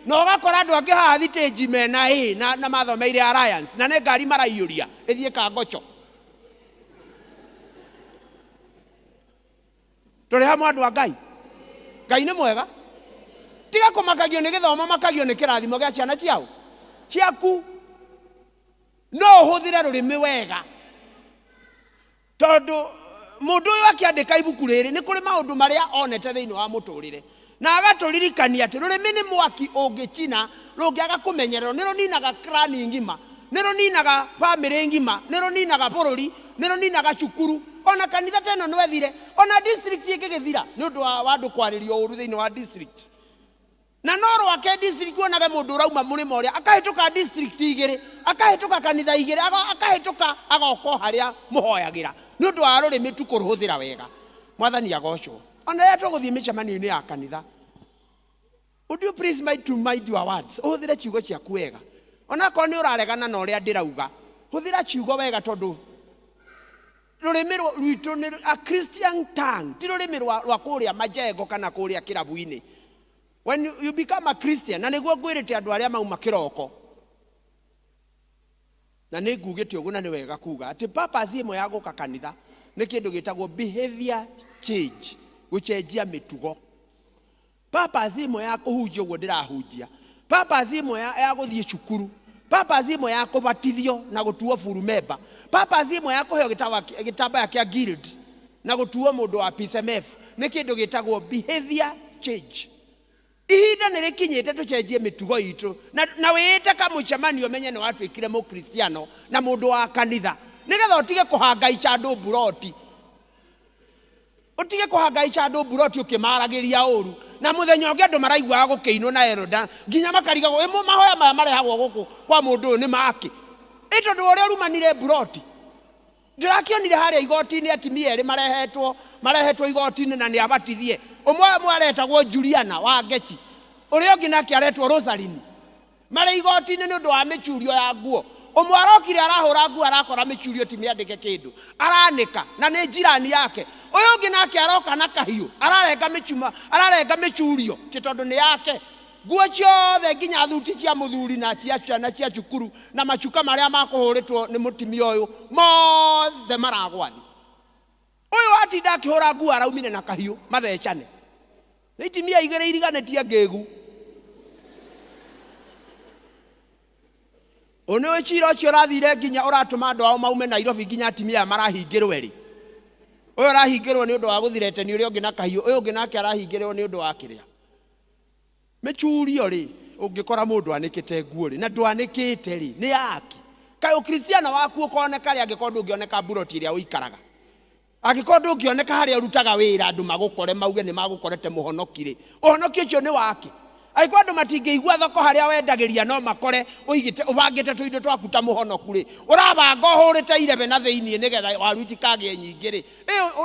Na ũgakora andũ angĩ haha thitĩnji mena A na mathomeire Alliance, na nĩ ngari maraiyũria ĩthiĩ Kangocho. Tũrĩ hamwe andũ a Ngai. Ngai nĩ mwega. Tiga kũmakagio nĩ gĩthomo, makagio nĩ kĩrathimo gĩa ciana ciao ciaku. No ũhũthĩre rũrĩmĩ wega. Tondũ mũndũ ũyũ akĩandĩka ibuku rĩrĩ nĩ kũrĩ maũndũ marĩa onete thĩinĩ wa mũtũrĩre. Na agatũririkania atĩ rũrĩmĩ nĩ mwaki ũngĩcina rũngĩaga kũmenyererwo, nĩ rũninaga krani ngima, nĩ rũninaga bamĩrĩ ngima, nĩ rũninaga bũrũri, nĩ rũninaga cukuru. Ona kanitha teno nĩ wethire, ona district ĩngĩgĩthira nĩ ũndũ wa andũ kwarĩrio ũru thĩinĩ wa district. Na no rwake district wonage mũndũ ũrauma mũrĩmo ũrĩa akahĩtũka district igĩrĩ, akahĩtũka kanitha igĩrĩ, akahĩtũka agoka harĩa mũhoyagĩra nĩ ũndũ wa rũrĩmĩ tu kũrũhũthĩra wega. Mwathani agocwo. Ona rĩrĩa tũgũthiĩ mĩcemanio-inĩ ya kanitha, would you please mind your words? Ũhũthĩre ciugo ciaku wega. Ona korwo nĩ ũraregana na ũrĩa ndĩrauga, hũthĩra ciugo wega, tondũ rũrĩmĩ rwitũ nĩ a Christian tongue, ti rũrĩmĩ rwa kũrĩa majengo kana kũrĩa kĩrabu-inĩ. When you become a Christian, na nĩguo ngwĩrĩte andũ arĩa mauma kĩroko, na nĩ ngugĩte ũguo na nĩ wega kuga atĩ purpose ĩmwe ya gũka kanitha nĩ kĩndũ gĩtagwo behavior change, gũcenjia mĩtugo. Purpose ĩmwe ya kũhunjia ũguo ndĩrahunjia, purpose ĩmwe ya gũthiĩ cukuru, purpose ĩmwe ya kũbatithio na gũtuo full member, purpose ĩmwe ya kũheo gĩtambaya kĩa guild na gũtuo mũndũ wa PSMF nĩ kĩndũ gĩtagwo behavior change. Ihinda nĩ rĩkinyĩte tũcenjie mĩtugo itũ, na wĩĩte kamũcemanio menye nĩ watuĩkire mũkristiano na mũndũ wa kanitha, nĩgetha ũtige kũhangaica andũ buroti. Ũtige kũhangaica andũ buroti ũkĩmaragĩria ũru, na mũthenya ũngĩ andũ maraiguaga gũkĩinwo na eroda nginya makarigagwo mahoya maya marehagwo gũkũ kwa mũndũ ũyũ nĩ maki. Tondũ ũrĩa ũrumanire buroti. Ndĩrakĩonire harĩa igoti-inĩ atimia erĩ marehetwo igoti-inĩ na nĩ abatithie. Ũmwe aretagwo Juliana wa Ngeci, ũrĩa ũngĩ nake aretwo Rosaline. Marĩ igoti-inĩ nĩ ũndũ wa mĩcurio ya nguo. Ũmwe arokire arahũra nguo arakora mĩcurio ti mĩandĩke kĩndũ, aranĩka na nĩ njirani yake. Ũyũ ũngĩ nake aroka na kahiũ ararenga mĩcurio ti tondũ nĩ yake. Nguo ciothe nginya thuti cia mũthuri na cia ciana cia cukuru na macuka marĩa makũhũrĩtwo nĩ mũtimia ũyũ mothe maragwa thĩ. Ũyũ atinda akĩhũra nguo araumire na kahiũ mathecane. Nĩ itimia igĩrĩ iriganĩtie ngĩgu. Ũnĩ cira ũcio ũrathire nginya ũratũma andũ ao maume Nairobi nginya atimia marahingĩrwo erĩ. Ũyũ arahingĩrwo nĩ ũndũ wa gũthirete nĩ ũrĩa ũngĩ na kahiũ, ũyũ ũngĩ nake arahingĩrwo nĩ ũndũ wa kĩrĩa. Mĩcurio rĩ, ũngĩkora mũndũ anĩkĩte nguo rĩ na ndwanĩkĩte rĩ nĩ yake. Kaĩ ũkristiano waku ũkoneka rĩ angĩkorwo ndũngĩoneka buroti ĩrĩa ũikaraga? Angĩkorwo ndũngĩoneka harĩa ũrutaga wĩra andũ magũkore mauge nĩ magũkorete mũhonoki rĩ, ũhonoki ũcio nĩ wake. Angĩkorwo andũ matingĩigua thoko harĩa wendagĩria no makore ũbangĩte tũindo twaku ta mũhonoku rĩ, ũrabanga ũhũrĩte irebe na thĩiniĩ nĩgetha waru itikagĩe nyingĩ rĩ,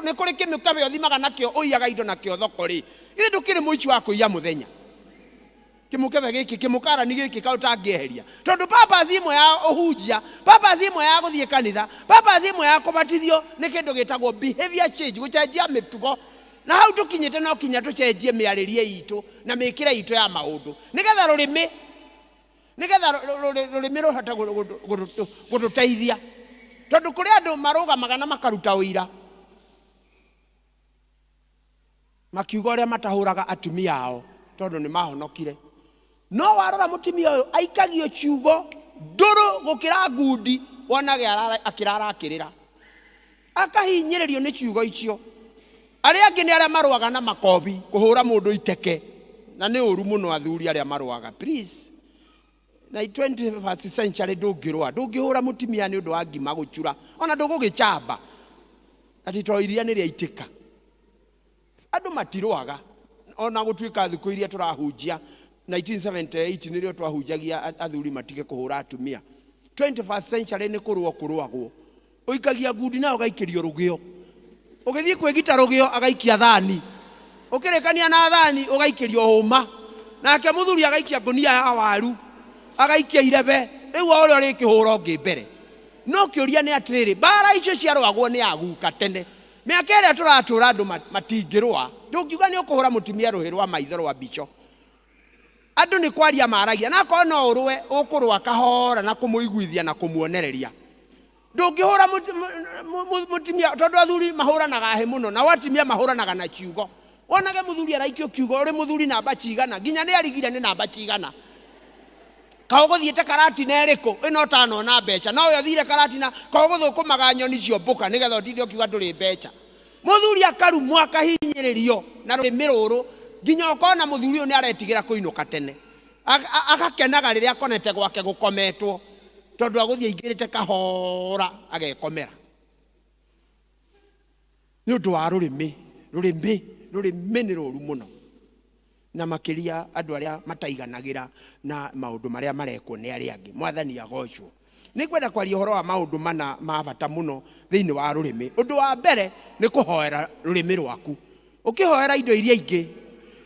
nĩ kũrĩ kĩmĩkabe ũthimaga nakĩo ũiyaga indo nakĩo thoko rĩ, githĩ ndũkĩrĩ mũici wa kũiya mũthenya? Kĩmũkebe gĩkĩ kĩmũkarani gĩkĩ kaũtangĩeheria. Tondũ purpose ĩmwe ya ũhunjia, purpose ĩmwe ya gũthiĩ kanitha, purpose ĩmwe ya kũbatithio nĩ kĩndũ gĩtagwo behavior change, gũcenjia mĩtugo. Na hau tũkinyĩte no kinya tũcenjie mĩarĩrie itũ na mĩkĩre itũ ya maũndũ, nĩgetha rũrĩmĩ rũhote gũtũteithia. Tondũ kũrĩ andũ marũgamaga na makaruta ũira makiuga ũrĩa matahũraga atumia ao tondũ nĩ mahonokire. No warora mũtumia ũyũ aikagio ciugo ndũrũ gũkĩra ngundi, wonage akĩrarakĩrĩra akahinyĩrĩrio nĩ ciugo icio. Arĩa angĩ nĩ arĩa marũaga na makobi kũhũra mũndũ iteke, na nĩ ũru mũno athuri arĩa marũaga. Please, na 21st century ndũngĩhũra mũtumia nĩ ũndũ wa ngima gũcura, ona ndũgũgĩcamba ati to iria nĩ rĩaitĩka. Andũ matirũaga, ona gũtuĩka thikũ iria tũrahunjia 1978 nĩrĩo twahunjagia athuri matige kũhũra atumia. 21st century nĩ kũrũagwo, ũikagia ngundi na ũgaikĩrio rũgĩo, ũgĩthiĩ kwĩgita rũgĩo agaikia thani, ũkĩrĩkania na thani ũgaikĩrio hũma, nake mũthuri agaikia ngũnia ya waru, agaikia irebe. Rĩu ũrĩa ũrĩkĩhũra ũngĩ mbere. No kĩũria nĩ atĩrĩrĩ, mbara icio ciarũagwo nĩ aguka tene. Mĩaka ĩrĩa tũratũra andũ matingĩrũa, ndũngiuga nĩ ũkũhũra mũtumia rũhĩ rwa maitho rwa mbico. Andũ nĩ kwaria maragia, na korwo no ũrũe ũkũrũa kahora na kũmũiguithia na kũmuonereria. ndungihura mutimia tondu athuri mahuranaga he muno na watimia mahuranaga na kiugo. Wonage muthuri araikio kiugo uri muthuri namba cigana ginya ni arigire ni namba cigana. Kauguthiete karati na eriku ino tano na mbeca no yo thire karati na kauguthukumaga nyoni cio mbuka nigetha utinde ukiuga nduri mbeca. Muthuri akarumu akahinyiririo na rurimi ruru ginya ukona muthuri uyu ni aretigira kuinuka tene agakenaga riria akonete gwake gukometwo tondu aguthie ingirite kahora agekomera ni undu wa rurimi ni ruru muno na makiria andu aria mataiganagira na maundu maria marekwo ni aria angi. Mwathani agocwo. Ni kwenda kwaria horo wa maundu mana ma bata muno thiini wa rurimi. Undu wa mbere ni kuhoera rurimi rwaku. Ukihoera indo iria ingi,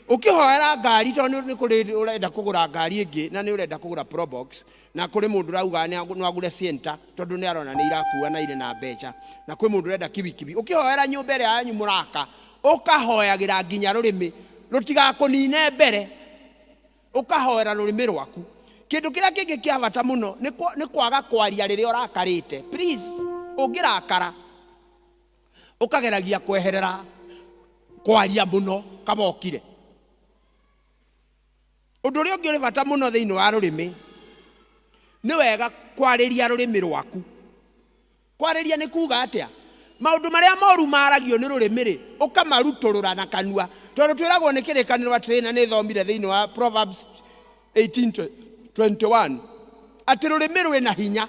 ukihoera ngari tondu ni kuri urenda kugura ngari ingi na ni urenda kugura probox na kuri mundu rauga ni agure center tondu ni arona ni irakua na ire na mbeca na kuri mundu urenda kibikibi. Ukihoera nyumba ria yanyu muraka ukahoyagira nginya rurimi rutigakunine mbere ukahoera rurimi rwaku. Kindu kiria kingi kia bata muno ni kwaga kwaria riria urakarite. Please ungirakara ukageragia kweherera kwaria muno kabokire. Undu uria ungi uri bata muno thiini wa rurimi ni wega kwariria rurimi rwaku. Kwariria ni kuga atia maundu maria moru maragio ni rurimi ri ukamaruturura na kanua tondu twiragwo ni kirikaniro atirina ni thomire thiini wa Proverbs 18:21 ati rurimi rwina hinya.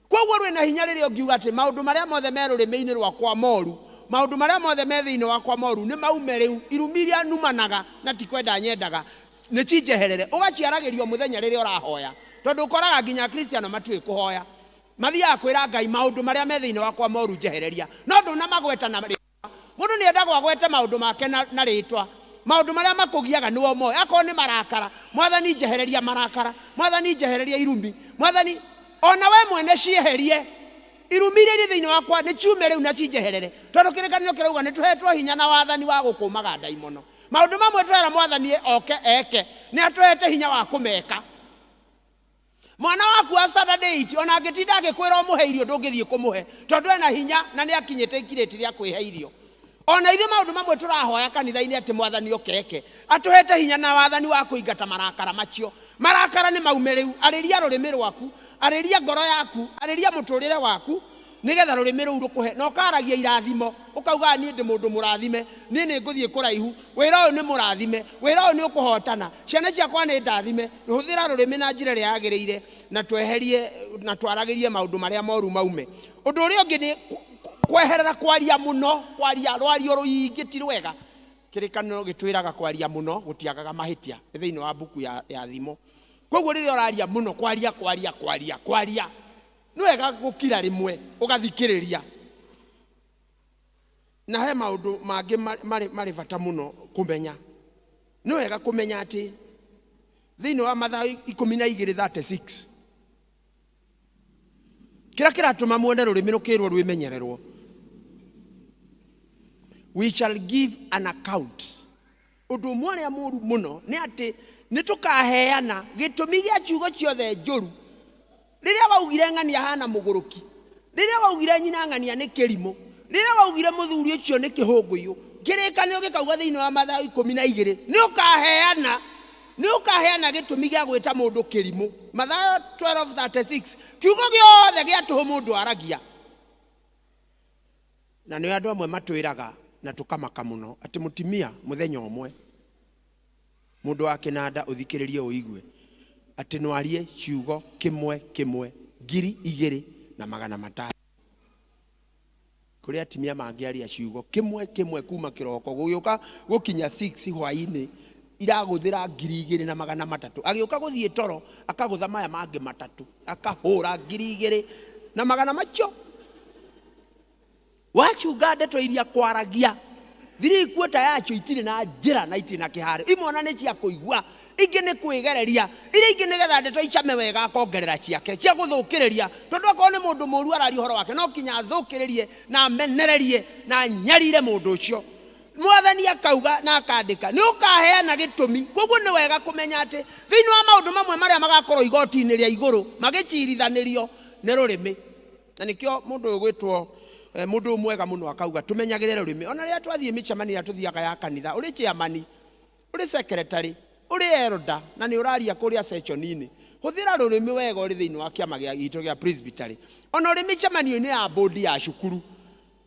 Koguo rwina hinya riria ungiuga ati maundu maria mothe me rurimi-ini rwakwa moru, maundu maria mothe me thiini wakwa moru ni maume riu irumiria numanaga na tikwenda nyendaga ni cinjeherere ugaciaragirio muthenya riria urahoya tondu ukoraga nginya Kristiano matui kuhoya mathiaga kwira Ngai maundu maria me thiini wakwa moru njehereria no nduna magweta na mundu ni endagwo agwete maundu make na ritwa. Maundu maria makugiaga niwo moyo akoro ni marakara. Mwathani njehereria marakara, Mwathani njehereria irumi, Mwathani ona we mwene cieherie irumi iria thiini wakwa ni ciume riu na cinjeherere tondu kirikanio kirauga ni tuhetwo hinya na wathani wa gukumaga ndaimono. Maundu mamwe twera Mwathani oke eke ni atuhete hinya wa kumeka. Mwana waku wa Saturday ona angitinda agikwira umuhe irio ndungithie kumuhe tondu ena hinya na ni akinyite ikireti ria kwihe irio. Ona ithuĩ maundu mamwe turahoya kanitha-ini ati Mwathani okeke atuhete hinya na wathani wa kuingata marakara macio. Marakara ni maume riu. Ariria rurimi rwaku, ariria ngoro yaku, ariria muturire waku nigetha rurimi ruu rukuhe na ukaragia irathimo ukauga ni ndi mundu murathime ni nguthie kuraihu wira uyu ni murathime wira uyu ni ukuhotana ciana ciakwa ni ndathime. Huthira rurimi na njira ria yagirire na tweherie na twaragirie maundu maria moru maume. Undu uria ungi ni kweherera kwaria muno. Kwaria rwario ruingi ti rwega. Kirikaniro gitwiraga kwaria muno gutiagaga mahitia thiini wa buku ya thimo. Koguo riria uraria muno kwaria ni wega gukira rimwe ugathikiriria. Na he maundu mangi mari bata muno kumenya. Ni wega kumenya ati thiini wa Mathayo 12:36 kira kiratuma muone rurimi rukirwo rwimenyererwo. We shall give an account. Undu mwaria muru muno ni ati nitukaheana gitumi gia ciugo ciothe njuru. Riria waugire ng'ania hana muguruki, riria waugire nyina ng'ania ni kirimo, riria waugire muthuri ucio ni kihunguyu, kirikanio gikauga thiini wa Mathayo 12 ni ukaheana gitumi gia gwita mundu kirimo. Mathayo 12:36 kiugo giothe gia tuhu mundu aragia. Na ni andu amwe matwiraga na tukamaka muno ati mutimia muthenya umwe mundu wa kinanda uthikiririe uigue ati nwarie ciugo kimwe 2,200 kuri atimia mangiaria ciugo kimwe kuma kiroko gugiuka gukinya 6 hwaini iraguthira 2,300 agiuka guthie toro akagutha maya mangi 3 akahura 2,000 macio. Wachunga ndeto iria kwaragia thiri kuota yacho itire na njira na itire na kihari imona ni cia kuigua ingi ni kwigereria iria ingi nigetha ndeto icame wega akongerera ciake cia guthukiriria tondu akorwo ni mundu muru arari horo wake no kinya athukiririe na amenererie na nyarire mundu ucio. Mwathani akauga na akandika ni ukaheana gitumi. Koguo ni wega kumenya ati thiini wa maundu mamwe maria magakorwo igoti-ini ria iguru magiciirithanirio ni rurimi. na nikio mundu gwitwo mundu mwega muno akauga tumenyagire rurimi ona ria twathie micemani tuthiaga ya kanitha uri chairman uri secretary uri elder na ni uraria kuria sectionini huthira rurimi wega uri thiini wa kiama gitu gia presbytery ona uri micemani ni ya board ya cukuru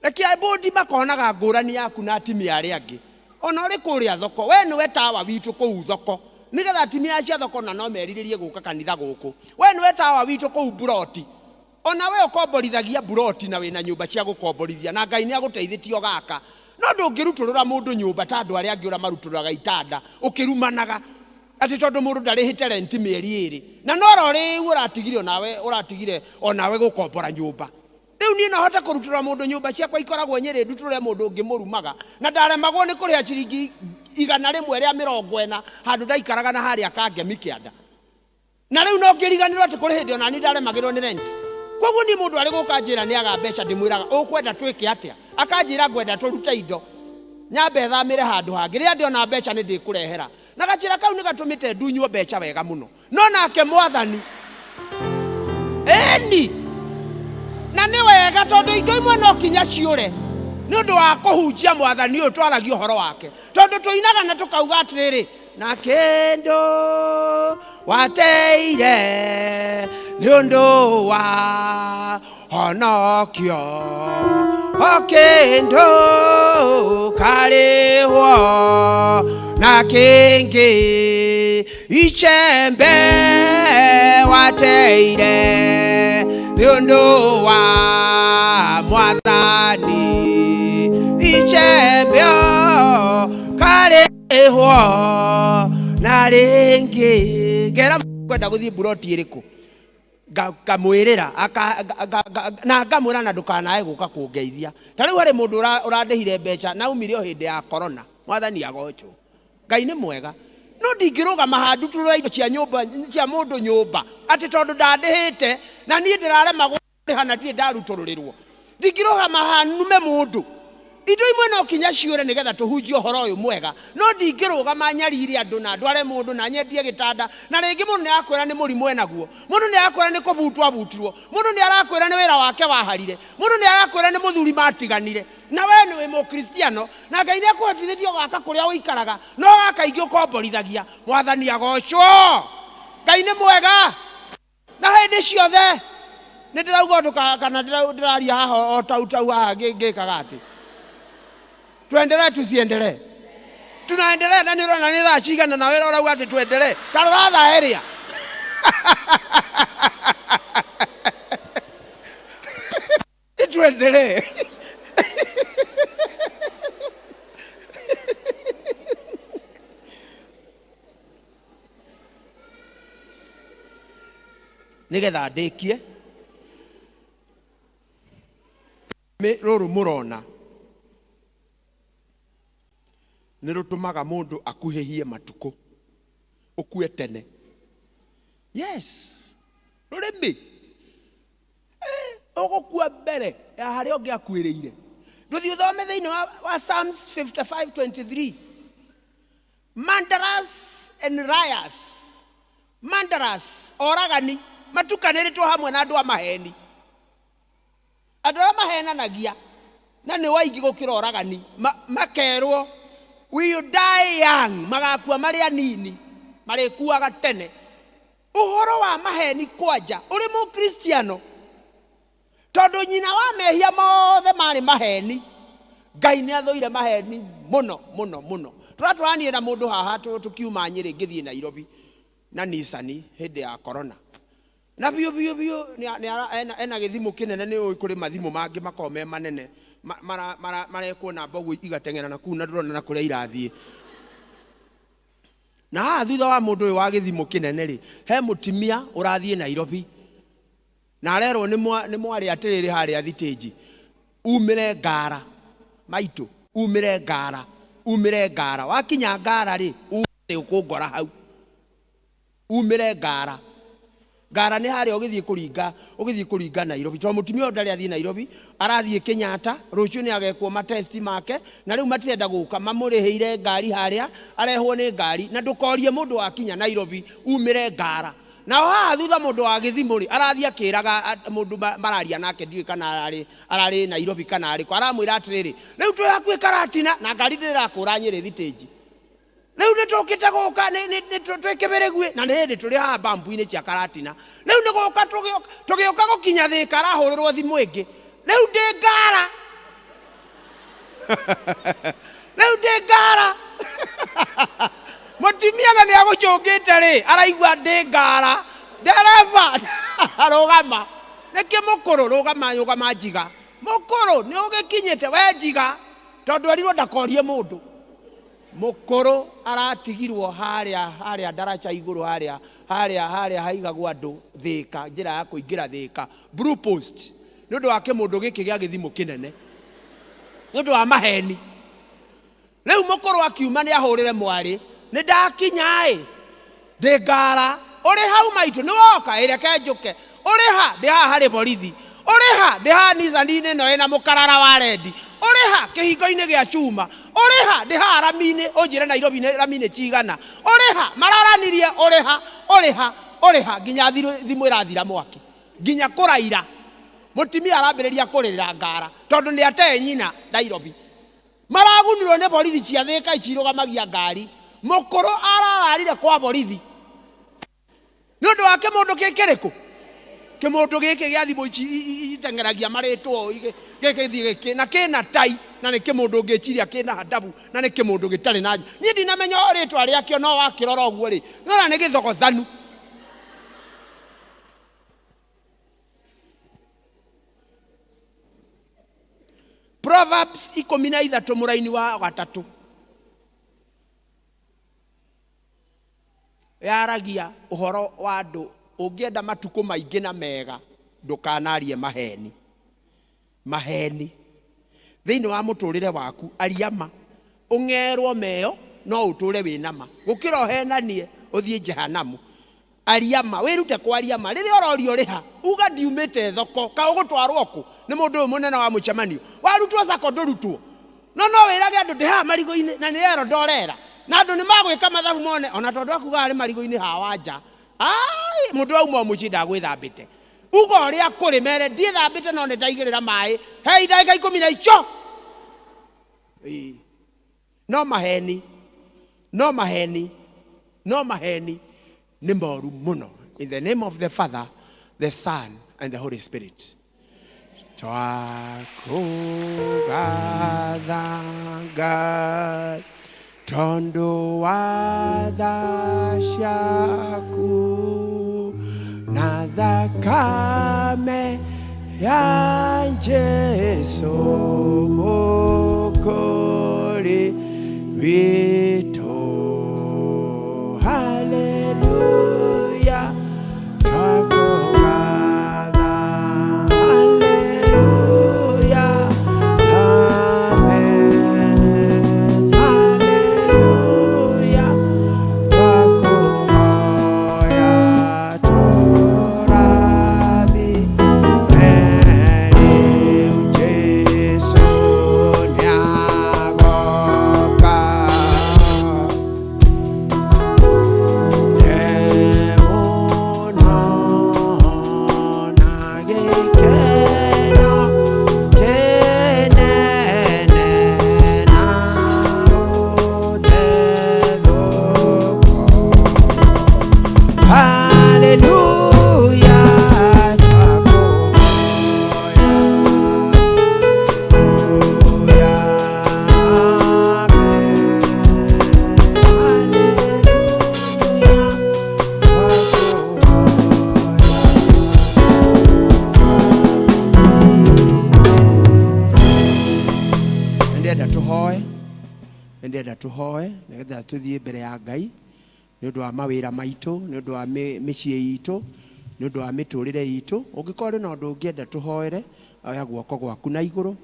rekia board makonaga ngurani yaku na timi ari angi ona uri kuria thoko we ni wetawa witu kuu thoko nigetha timi ya cia thoko na no meriririe guka kanitha guku we ni wetawa witu kuu buroti ona we ukomborithagia buroti na wina nyumba cia gukomborithia na Ngai ni aguteithitio gaka no ndungiruturura mundu nyumba ta andu aria angi ura maruturaga itanda ukirumanaga ati tondu mundu ndarihite rent mieri iri na no rori uratigire onawe gukombora nyumba riu ni no hota kurutura mundu nyumba ciakwa ikoragwo nyiri nduture mundu ungi murumaga na ndaremagwo ni kuria ciringi 100 ria 40 handu ndaikaraga na haria kangemi kianda na riu no ngiriganirwo ati kuri hindi ona ni ndaremagirwo ni rent koguo ni mundu ari gukanjira ni aga mbeca ndimwiraga ukwenda twike atia akanjira ngwenda turute indo nyambe thamire handu hangi ria ndiona mbeca ni ndikurehera na gachira kau ni gatumite ndunywo mbeca wega muno no nake mwathani eni na ni wega tondu indo imwe no kinya ciure ni undu wa kuhunjia mwathani uyu twaragia uhoro wake tondu tuinaga na tukauga atiriri na kendo wateire ni undu wa honokio okendo karihwo na kingi ichembe wateire ni undu wa mwathani ichembe karihwo na ringi ngera kwenda guthie buroti iriku ngamwirira na ngamwira na ndukanae guka kungeithia ta riu hari mundu urandehire mbeca na umirio hindi ya corona mwathani agocwo Ngai ni mwega no ndingirugama handu turaindo cia nyumba cia mundu nyumba ati tondu ndandihite na nie ndirarema gurihana ndie ndarutururirwo ndingirugama hanume mundu indo imwe no kinya ciure nigetha tuhunjie uhoro uyu mwega no ndingirugama nyariri andu na ndware mundu na nyendie gitanda na ringi mundu ni akwira ni murimu enaguo mundu ni akwira ni kubutwa butirwo mundu ni arakwira ni wira wake waharire mundu ni arakwira ni muthuri matiganire na we ni wi mukristiano na Ngai ni akuhotithitio gaka kuria uikaraga no gakaingi ukomborithagia mwathani agocwo Ngai ni mwega na hindi ciothe ni ndirauga undu kana ndiraria haha o tau haha ngikaga ati tuendelee tusiendelee tunaendelea na nirona ni thaa cigana na wira urauga ati tuendelee tarora thaa eria tuendelee nigetha ndikie ruru murona nirutumaga mundu akuhehie matuko ukue tene yes rurimi ogokua mbere ya hari onge akwiriire nduthi uthome thiini wa Psalms 55:23 murderers and liars murderers oragani matukaniritwo hamwe na andu a maheni andu a mahenanagia na ni waingi gukira oragani makerwo will die young magakua mari anini marikuaga tene uhoro wa maheni kwanja uri mu kristiano tondu nyina wa mehia mothe mari maheni Ngai ni athoire maheni muno turatwaranie na mundu haha tukiuma Nyeri ngithie Nairobi na Nissan hindi ya corona na biu ena githimu kinene ni ui kuri mathimu mangi makome manene marekwo na mbogu igateng'era na kuna ndurona na kuria irathie na thutha wa mundu uyu wa githimu kinene ri he mutimia urathie Nairobi na arerwo ni mwari atiriri haria thiteji umire ngara maitu umire ngara wakinya ngara ri ukungora hau umire ngara ni hari ogithie kuringa Nairobi to mutimio ndari athie Nairobi arathie Kenyatta rucio ni agekwo matesti make na riu matirenda guka mamuriheire ngari haria arehwo ni ngari na ndukorie mundu wakinya Nairobi umire ngara na haha thutha mundu wa githimu ri arathi akiraga mundu mararia nake ndiwe kana arari Nairobi kana ari ko aramwira atiriri riu twi hakuhi Karatina na ngari ndirakura Nyeri thitage riu nitukite guka ni twikibirigue na ndi turi haha bambu-ini cia Karatina riu ni guka tugioka gukinya Thika arahurirwo thimu ingi riu ndi ngara riu ndi ngara mutimia na ni agucungite ri araigua ndi ngara ndereva arugama niki mukuru rugama njiga mukuru ni ugikinyite we njiga tondu erirwo ndakorie mundu mukuru aratigirwo haria ndaraca iguru haria haigagwo andu Thika njira ya kuingira Thika Blue Post ni undu wake mundu giki gia githimu kinene ni undu wa maheni riu mukuru akiuma ni ahurire mwari ni ndakinya ndi ngara uri hau maitu ni woka ireke njuke uri ha ndi haha hari borithi uri ha ndi haha Nissan-ini no ina mukarara wa rendi uri ha kihingo-ini gia chuma uri ha ndi haha rami-ini unjire Nairobi ni rami-ini cigana uri ha mararanirie uri ha nginya thimu irathira mwaki nginya kuraira mutimia arambiriria kuririra ngara tondu ni ate nyina Nairobi maragunirwo ni borithi cia Thika icirugamagia ngari mukuru arararire kwa borithi ni undu wake mundu gikiriku kimundu giki gia thimu itengeragia maritwo giki na kina tai na ni kimundu ngiciria kina hadabu na ni kimundu gitari na nyi ndinamenya ritwa riakio no wakirora oguo ri nona ni githogothanu Proverbs 13 muraini wa 3 yaragia uhoro wa andu ungienda matuko maingi na mega ndukanarie maheni thiini wa muturire waku ariama ungerwo meo no uture winama gukira henanie uthie jehanamu ariama wirute kwariama riri ororio riha uga ndiumite thoko ka ugutwarwo ku ni mundu munene wa mucemanio warutwo sako ndurutwo no wirage andu ndiha marigo-ini na ni ero ndorera na andu ni magwika mathabu mone ona tondu akuga ari marigo-ini hawanja ai mundu auma mucinda gwithambite uga uria kuri mere ndithambite no ndaigirira mai hei ndagika 10 na icho no maheni ni moru muno. In the name of the Father, the Son, and the Holy Spirit. Twakugathaga tondu wa tha ciaku na thakame ya Jesu mukuri witu. Hallelujah. Twakugatha. Hallelujah. Amen. Hallelujah. Twakuhoya turathi meri Jesu niagoka. Ndenda tuhoe nigetha tuthie mbere ya Ngai ni undu wa mawira maitu ni undu wa micie itu ni undu wa miturire itu ungikore na undu ungienda tuhoere oya guoko gwaku na iguru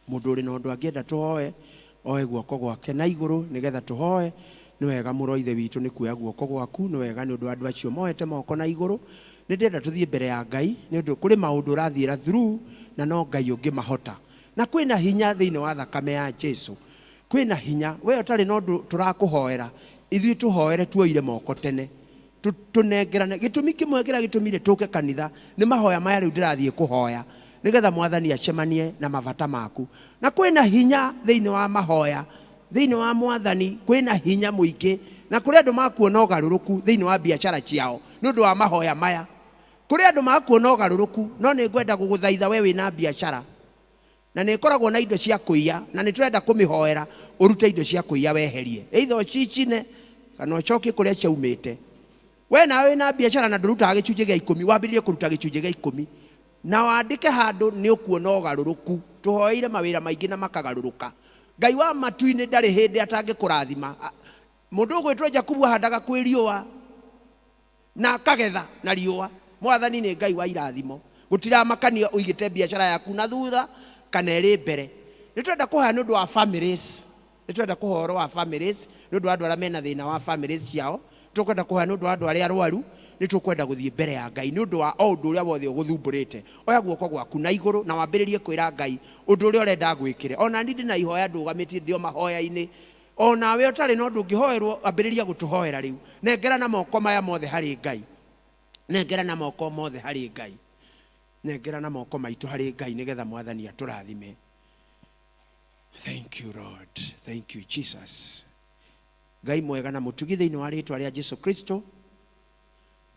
mundu uri na undu angienda tuhoe oe guoko gwake na iguru nigetha tuhoe ni wega muro ithe witu ni kuya guoko gwaku ni wega ni undu andu acio moete moko na iguru ni ndenda tuthie mbere ya Ngai ni undu kuri maundu rathiira through na no Ngai ungimahota na kwina hinya thiini wa thakame ya Jesu. Kwina hinya we utari no ndu turakuhoera ithui tuhoere tuoire moko tene tunengerane gitumi kimwe kira gitumire tuke kanitha ni mahoya maya riu ndirathie kuhoya nigetha mwathani acemanie na mavata maku na kwina hinya thiini wa mahoya thiini wa mwathani kwina hinya muingi na kuri andu makuona ugaruruku thiini wa biashara ciao nundu wa mahoya maya kuri andu makuona ugaruruku no ni ngwenda guguthaitha we wina biashara na ni koragwo na indo cia kuiya na ni turenda kumihoera urute indo cia kuiya weherie either cicine kana ucoke kuria ciaumite we nawe na biashara na nduruta gicunje gia 10 wambiririe kuruta gicunje gia 10 na wandike handu ni ukuona ugaruruku tuhoeire mawira maingi na makagaruruka Ngai wa matu-ini ndari hindi atangikurathima mundu gwitwo Jakubu ahandaga kwi riua na akagetha na riua mwathani ni Ngai wa irathimo gutiramakania uigite biashara yaku na thutha kana iri mbere nitwenda kuhoya nundu wa families nitwenda kuhoro wa families nundu andu aria mena thina wa families ciao tukwenda kuhoya nundu wa andu aria arwaru nitukwenda guthie mbere ya Ngai nundu wa undu uria wothe uguthumburite oya guoko gwaku na iguru na wambiririe kwira Ngai undu uria urenda gwikire ona ndi na ihoya ndugamitie ndio mahoya-ini ona we utari no ndungihoerwo ambiriria gutuhoera riu nengera na moko maya mothe hari Ngai nengera na moko mothe hari Ngai nengera na moko maitu hari Ngai nigetha mwathani aturathime. Thank you Lord, thank you Jesus. Ngai mwega na mutugi thiini wa ritwa ria Jesu Kristo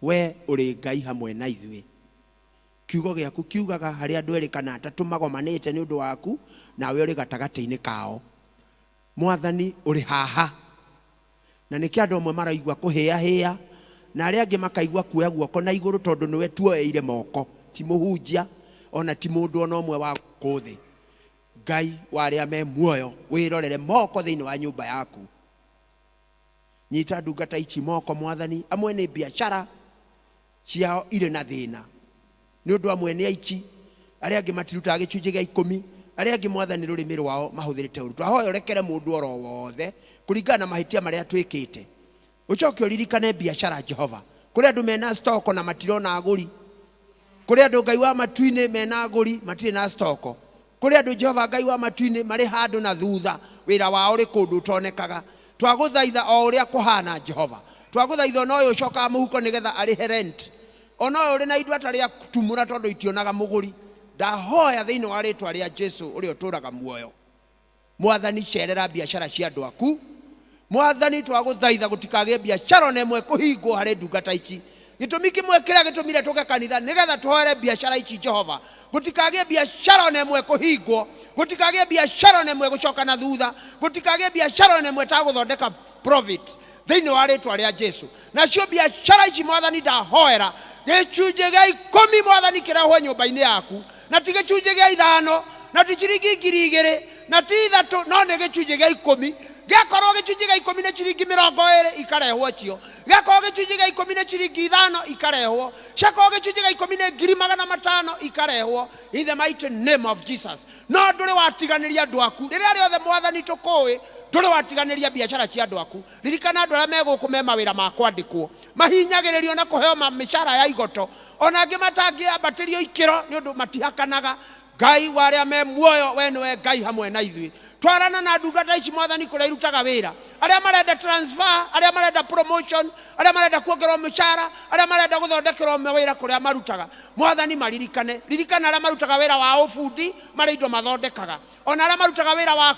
we uri Ngai hamwe na ithui kiugo giaku kiugaga hari andu eri kana atatu magomanite ni undu waku nawe uri gatagati-ini kao mwathani uri haha na niki andu amwe maraigua kuhia hia na aria angi makaigua kuoya guoko na iguru tondu niwe tuoyeire moko ti muhunjia ona ti mundu ona omwe wa kuthi Ngai wa aria me muoyo wirorere moko thiini wa nyumba yaku nyita ndungata ici moko mwathani amwe ni biashara ciao ire na thina ni undu amwe ni aici aria angi matiruta gicunje gia 10 aria angi mwathani rurimi rwao mahuthirite uru twahoya urekere mundu oro wothe kuringana na mahitia maria twikite ucoke uririkane biashara Jehova kuri andu mena stock na matirona aguri kuri andu Ngai wa matu-ini mena aguri matire na stock kuri andu Jehova Ngai wa matu-ini mari handu na thutha wira wao ri kundu tonekaga twaguthaitha o uria kuhana Jehova twaguthaitha no uyu coka muhuko nigetha arihe rent ono uri na indo atari atumura tondu itionaga muguri ndahoya thiini wa ritwa ria Jesu uri uturaga muoyo mwathani cerera biashara cia andu aku mwathani twaguthaitha gutikage biashara nemwe kuhingwo hari ndungata ici gitumi kimwe kiria gitumire tuke kanitha nigetha tuhoere biashara ici Jehova gutikage biashara nemwe kuhingwo gutikage biashara nemwe gucoka na thutha gutikage biashara nemwe ta guthondeka profit thiini wa ritwa ria Jesu nacio biashara ici mwathani ndahoera gicunje gia 10 mwathani kirahwo nyumba-ini yaku na ti gicunje gia 5 na ti ciringi 2,000 na ti 3 no ni gicunje gia 10 giakorwo gicunje gia 10 na ciringi 20 ikarehwo cio giakorwo gicunje gia 10 na ciringi 5 ikarehwo ciakorwo gicunje gia 10 na 500 ikarehwo in the mighty name of Jesus no nduri watiganiria andu aku riria riothe mwathani tukui nduri watiganiria biashara cia andu aku ririkana andu aria meguku me mawira ma kwandikwo mahinyagiririo na kuheo mishara ya igoto ona angi matangiambatirio ikiro ni undu matihakanaga Ngai wa aria me muoyo we niwe Ngai hamwe na ithui twarana na ndungata ici mwathani kuria irutaga wira aria marenda transfer aria marenda promotion aria marenda kuongerwo mishara aria marenda guthondekerwo mawira kuria marutaga mwathani maririkane ririkana aria marutaga wira wa ubundi mari indo mathondekaga ona aria marutaga wira wa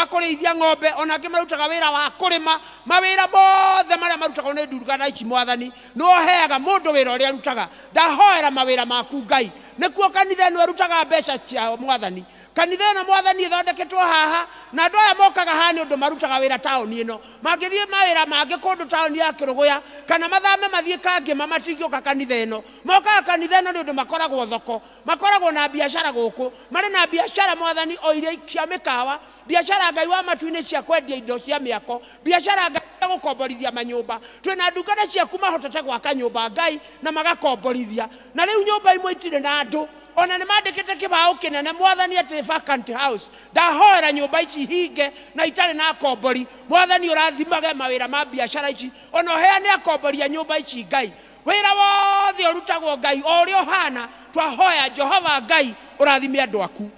kurithia ng'ombe ona angi marutaga wira wa kurima mawira mothe maria marutagwo ni ndungata ici mwathani no heaga mundu wira uria arutaga ndahoera mawira maku Ngai nikuo kanitha ino arutaga mbeca cia mwathani kanitha ino mwathani ithondeketwo haha na andu aya mokaga haha ni undu marutaga wira taoni ino mangithie mawira mangi kundu taoni ya Kiruguya kana mathame mathie Kangima matingioka kanitha ino mokaga kanitha ino ni undu makoragwo thoko makoragwo na biashara guku mari na biashara mwathani o iria cia mikawa biashara Ngai wa matu-ini cia kwendia indo cia miako biashara Ngai ya gukomborithia manyumba twina ndungata ciaku mahotete gwaka nyumba Ngai na magakomborithia na riu nyumba imwe itire na andu ona ni mandikite kibao kinene mwathani ati vacant house ndahoera nyumba ici hinge na itari na akombori mwathani urathimage mawira ma biashara ici ona heane akomboria nyumba ici Ngai wira wothe urutagwo Ngai o ri ohana twahoya Jehova Ngai urathime andu aku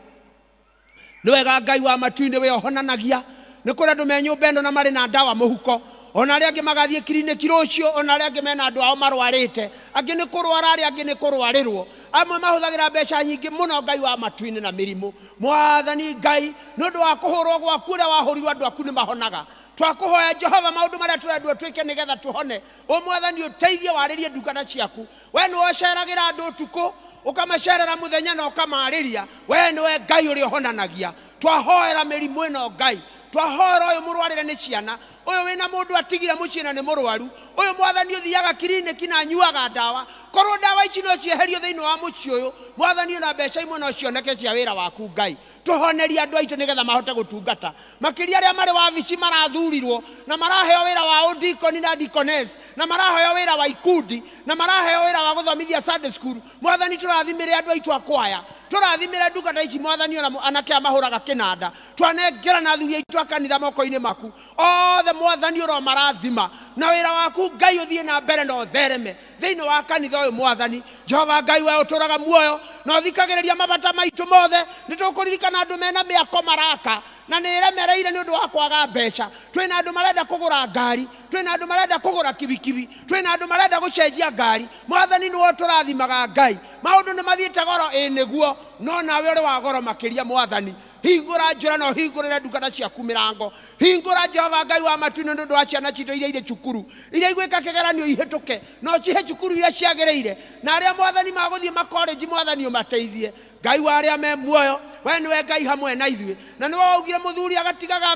ni wega Ngai wa matu-ini we ohonanagia ni kuri andu me nyumba ino na mari na ndawa muhuko ona aria angi magathie kiriniki rucio, ona aria angi mena andu ao marwarite, angi ni kurwara, aria angi ni kurwarirwo, amwe mahuthagira mbeca nyingi muno Ngai wa matuini na mirimu. Mwathani Ngai, nundu wa kuhurwo gwaku uria wahurirwo andu aku ni mahonaga, twakuhoya Jehova maundu maria turendwo twike nigetha tuhone. Mwathani uteithie waririe ndungata ciaku. We ni waceragira andu utuku, ukamacerera muthenya na ukamariria. We ni we Ngai uri honanagia. Twahoera mirimu ino Ngai, twahoera uyu murwarire ni ciana, uyu wina mundu atigire mucii na ni murwaru, uyu Mwathani uthiaga kiriniki na anyuaga ndawa, korwo ndawa ici no cieherio thiini wa mucii uyu, Mwathani na mbeca imwe no cioneke cia wira waku Ngai. Tuhoneria andu aitu nigetha mahote gutungata, makiria aria mari wabici marathurirwo na maraheo wira wa udikoni na deaconess, na maraheo wira wa ikundi, na maraheo wira wa guthomithia Sunday school. Mwathani turathimire andu aitu akwaya, turathimire ndungata ici Mwathani ona anake amahuraga kinanda, twanengera na athuri aitu akanitha moko-ini maku othe Mwathani uro marathima, na wira waku Ngai uthie na mbere na uthereme thiini wa kanitha uyu Mwathani. Jehova Ngai we uturaga muoyo na uthikagiriria mabata maitu mothe, nitukuririkana andu mena miako maraka na niremereire ni undu wa kwaga mbeca. Twina andu marenda kugura ngari, twina andu marenda kugura kibikibi, twina andu marenda gucenjia ngari. Mwathani ni turathimaga Ngai, maundu ni mathiite goro niguo, no nawe uri wa goro makiria Mwathani. Hingura njira no hingurire ndungata ciaku mirango, hingura Jehova Ngai wa matuini nundu wa ciana citu iria iri cukuru, iria igwika kigeranio ihituke, no cihe cukuru iria ciagiriire, na aria Mwathani maguthie makoleji Mwathani umateithie. Ngai wa aria me muoyo, we niwe Ngai hamwe na ithuĩ, na niwe waugire muthuri agatigaga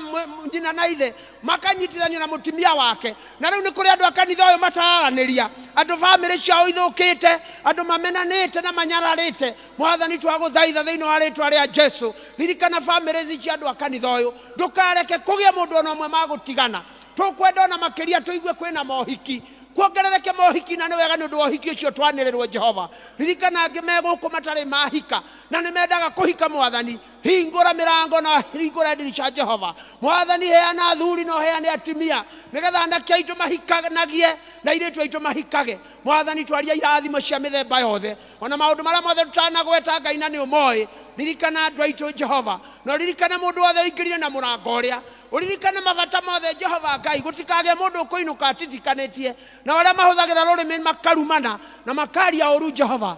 nyina na ithe makanyitithanio na mutumia wake, na riu ni kuri andu akanitha uyu matararaniria, andu family ciao ithukite, andu mamenanite na manyararite. Mwathani twaguthaitha thiini wa ritwa ria Jesu, ririkana families cia andu akanitha uyu, ndukareke kugie mundu ona umwe magutigana. Tukwenda ona makiria tuigue kwina mohiki, kuongerereke mohiki, na ni wega ni undu wa uhiki ucio twanirirwo Jehova. Ririkana angi meguku matari mahika na ni mendaga kuhika Mwathani, hingura mirango na hingura ndirisha Jehova. Mwathani heana athuri no heane atumia, nigetha anake aitu mahikanagie na iritu aitu mahikage. Mwathani twaria irathimo cia mithemba yothe, ona maundu maria mothe tutanagweta Ngai na ni umoi. Ririkana andu aitu Jehova, no ririkana mundu wothe uingirire na murango uria, uririkane mabata mothe Jehova Ngai, gutikage mundu kuinuka atitikanetie, na waria mahuthagira rurimi makarumana na makaria uru Jehova.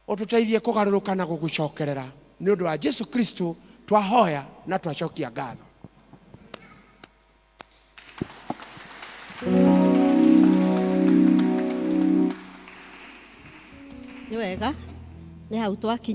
Ututeithie kugaruruka na gugucokerera ni undu wa Jesu Kristo twahoya na twacokia ngatho. Ni wega ni hau twakinya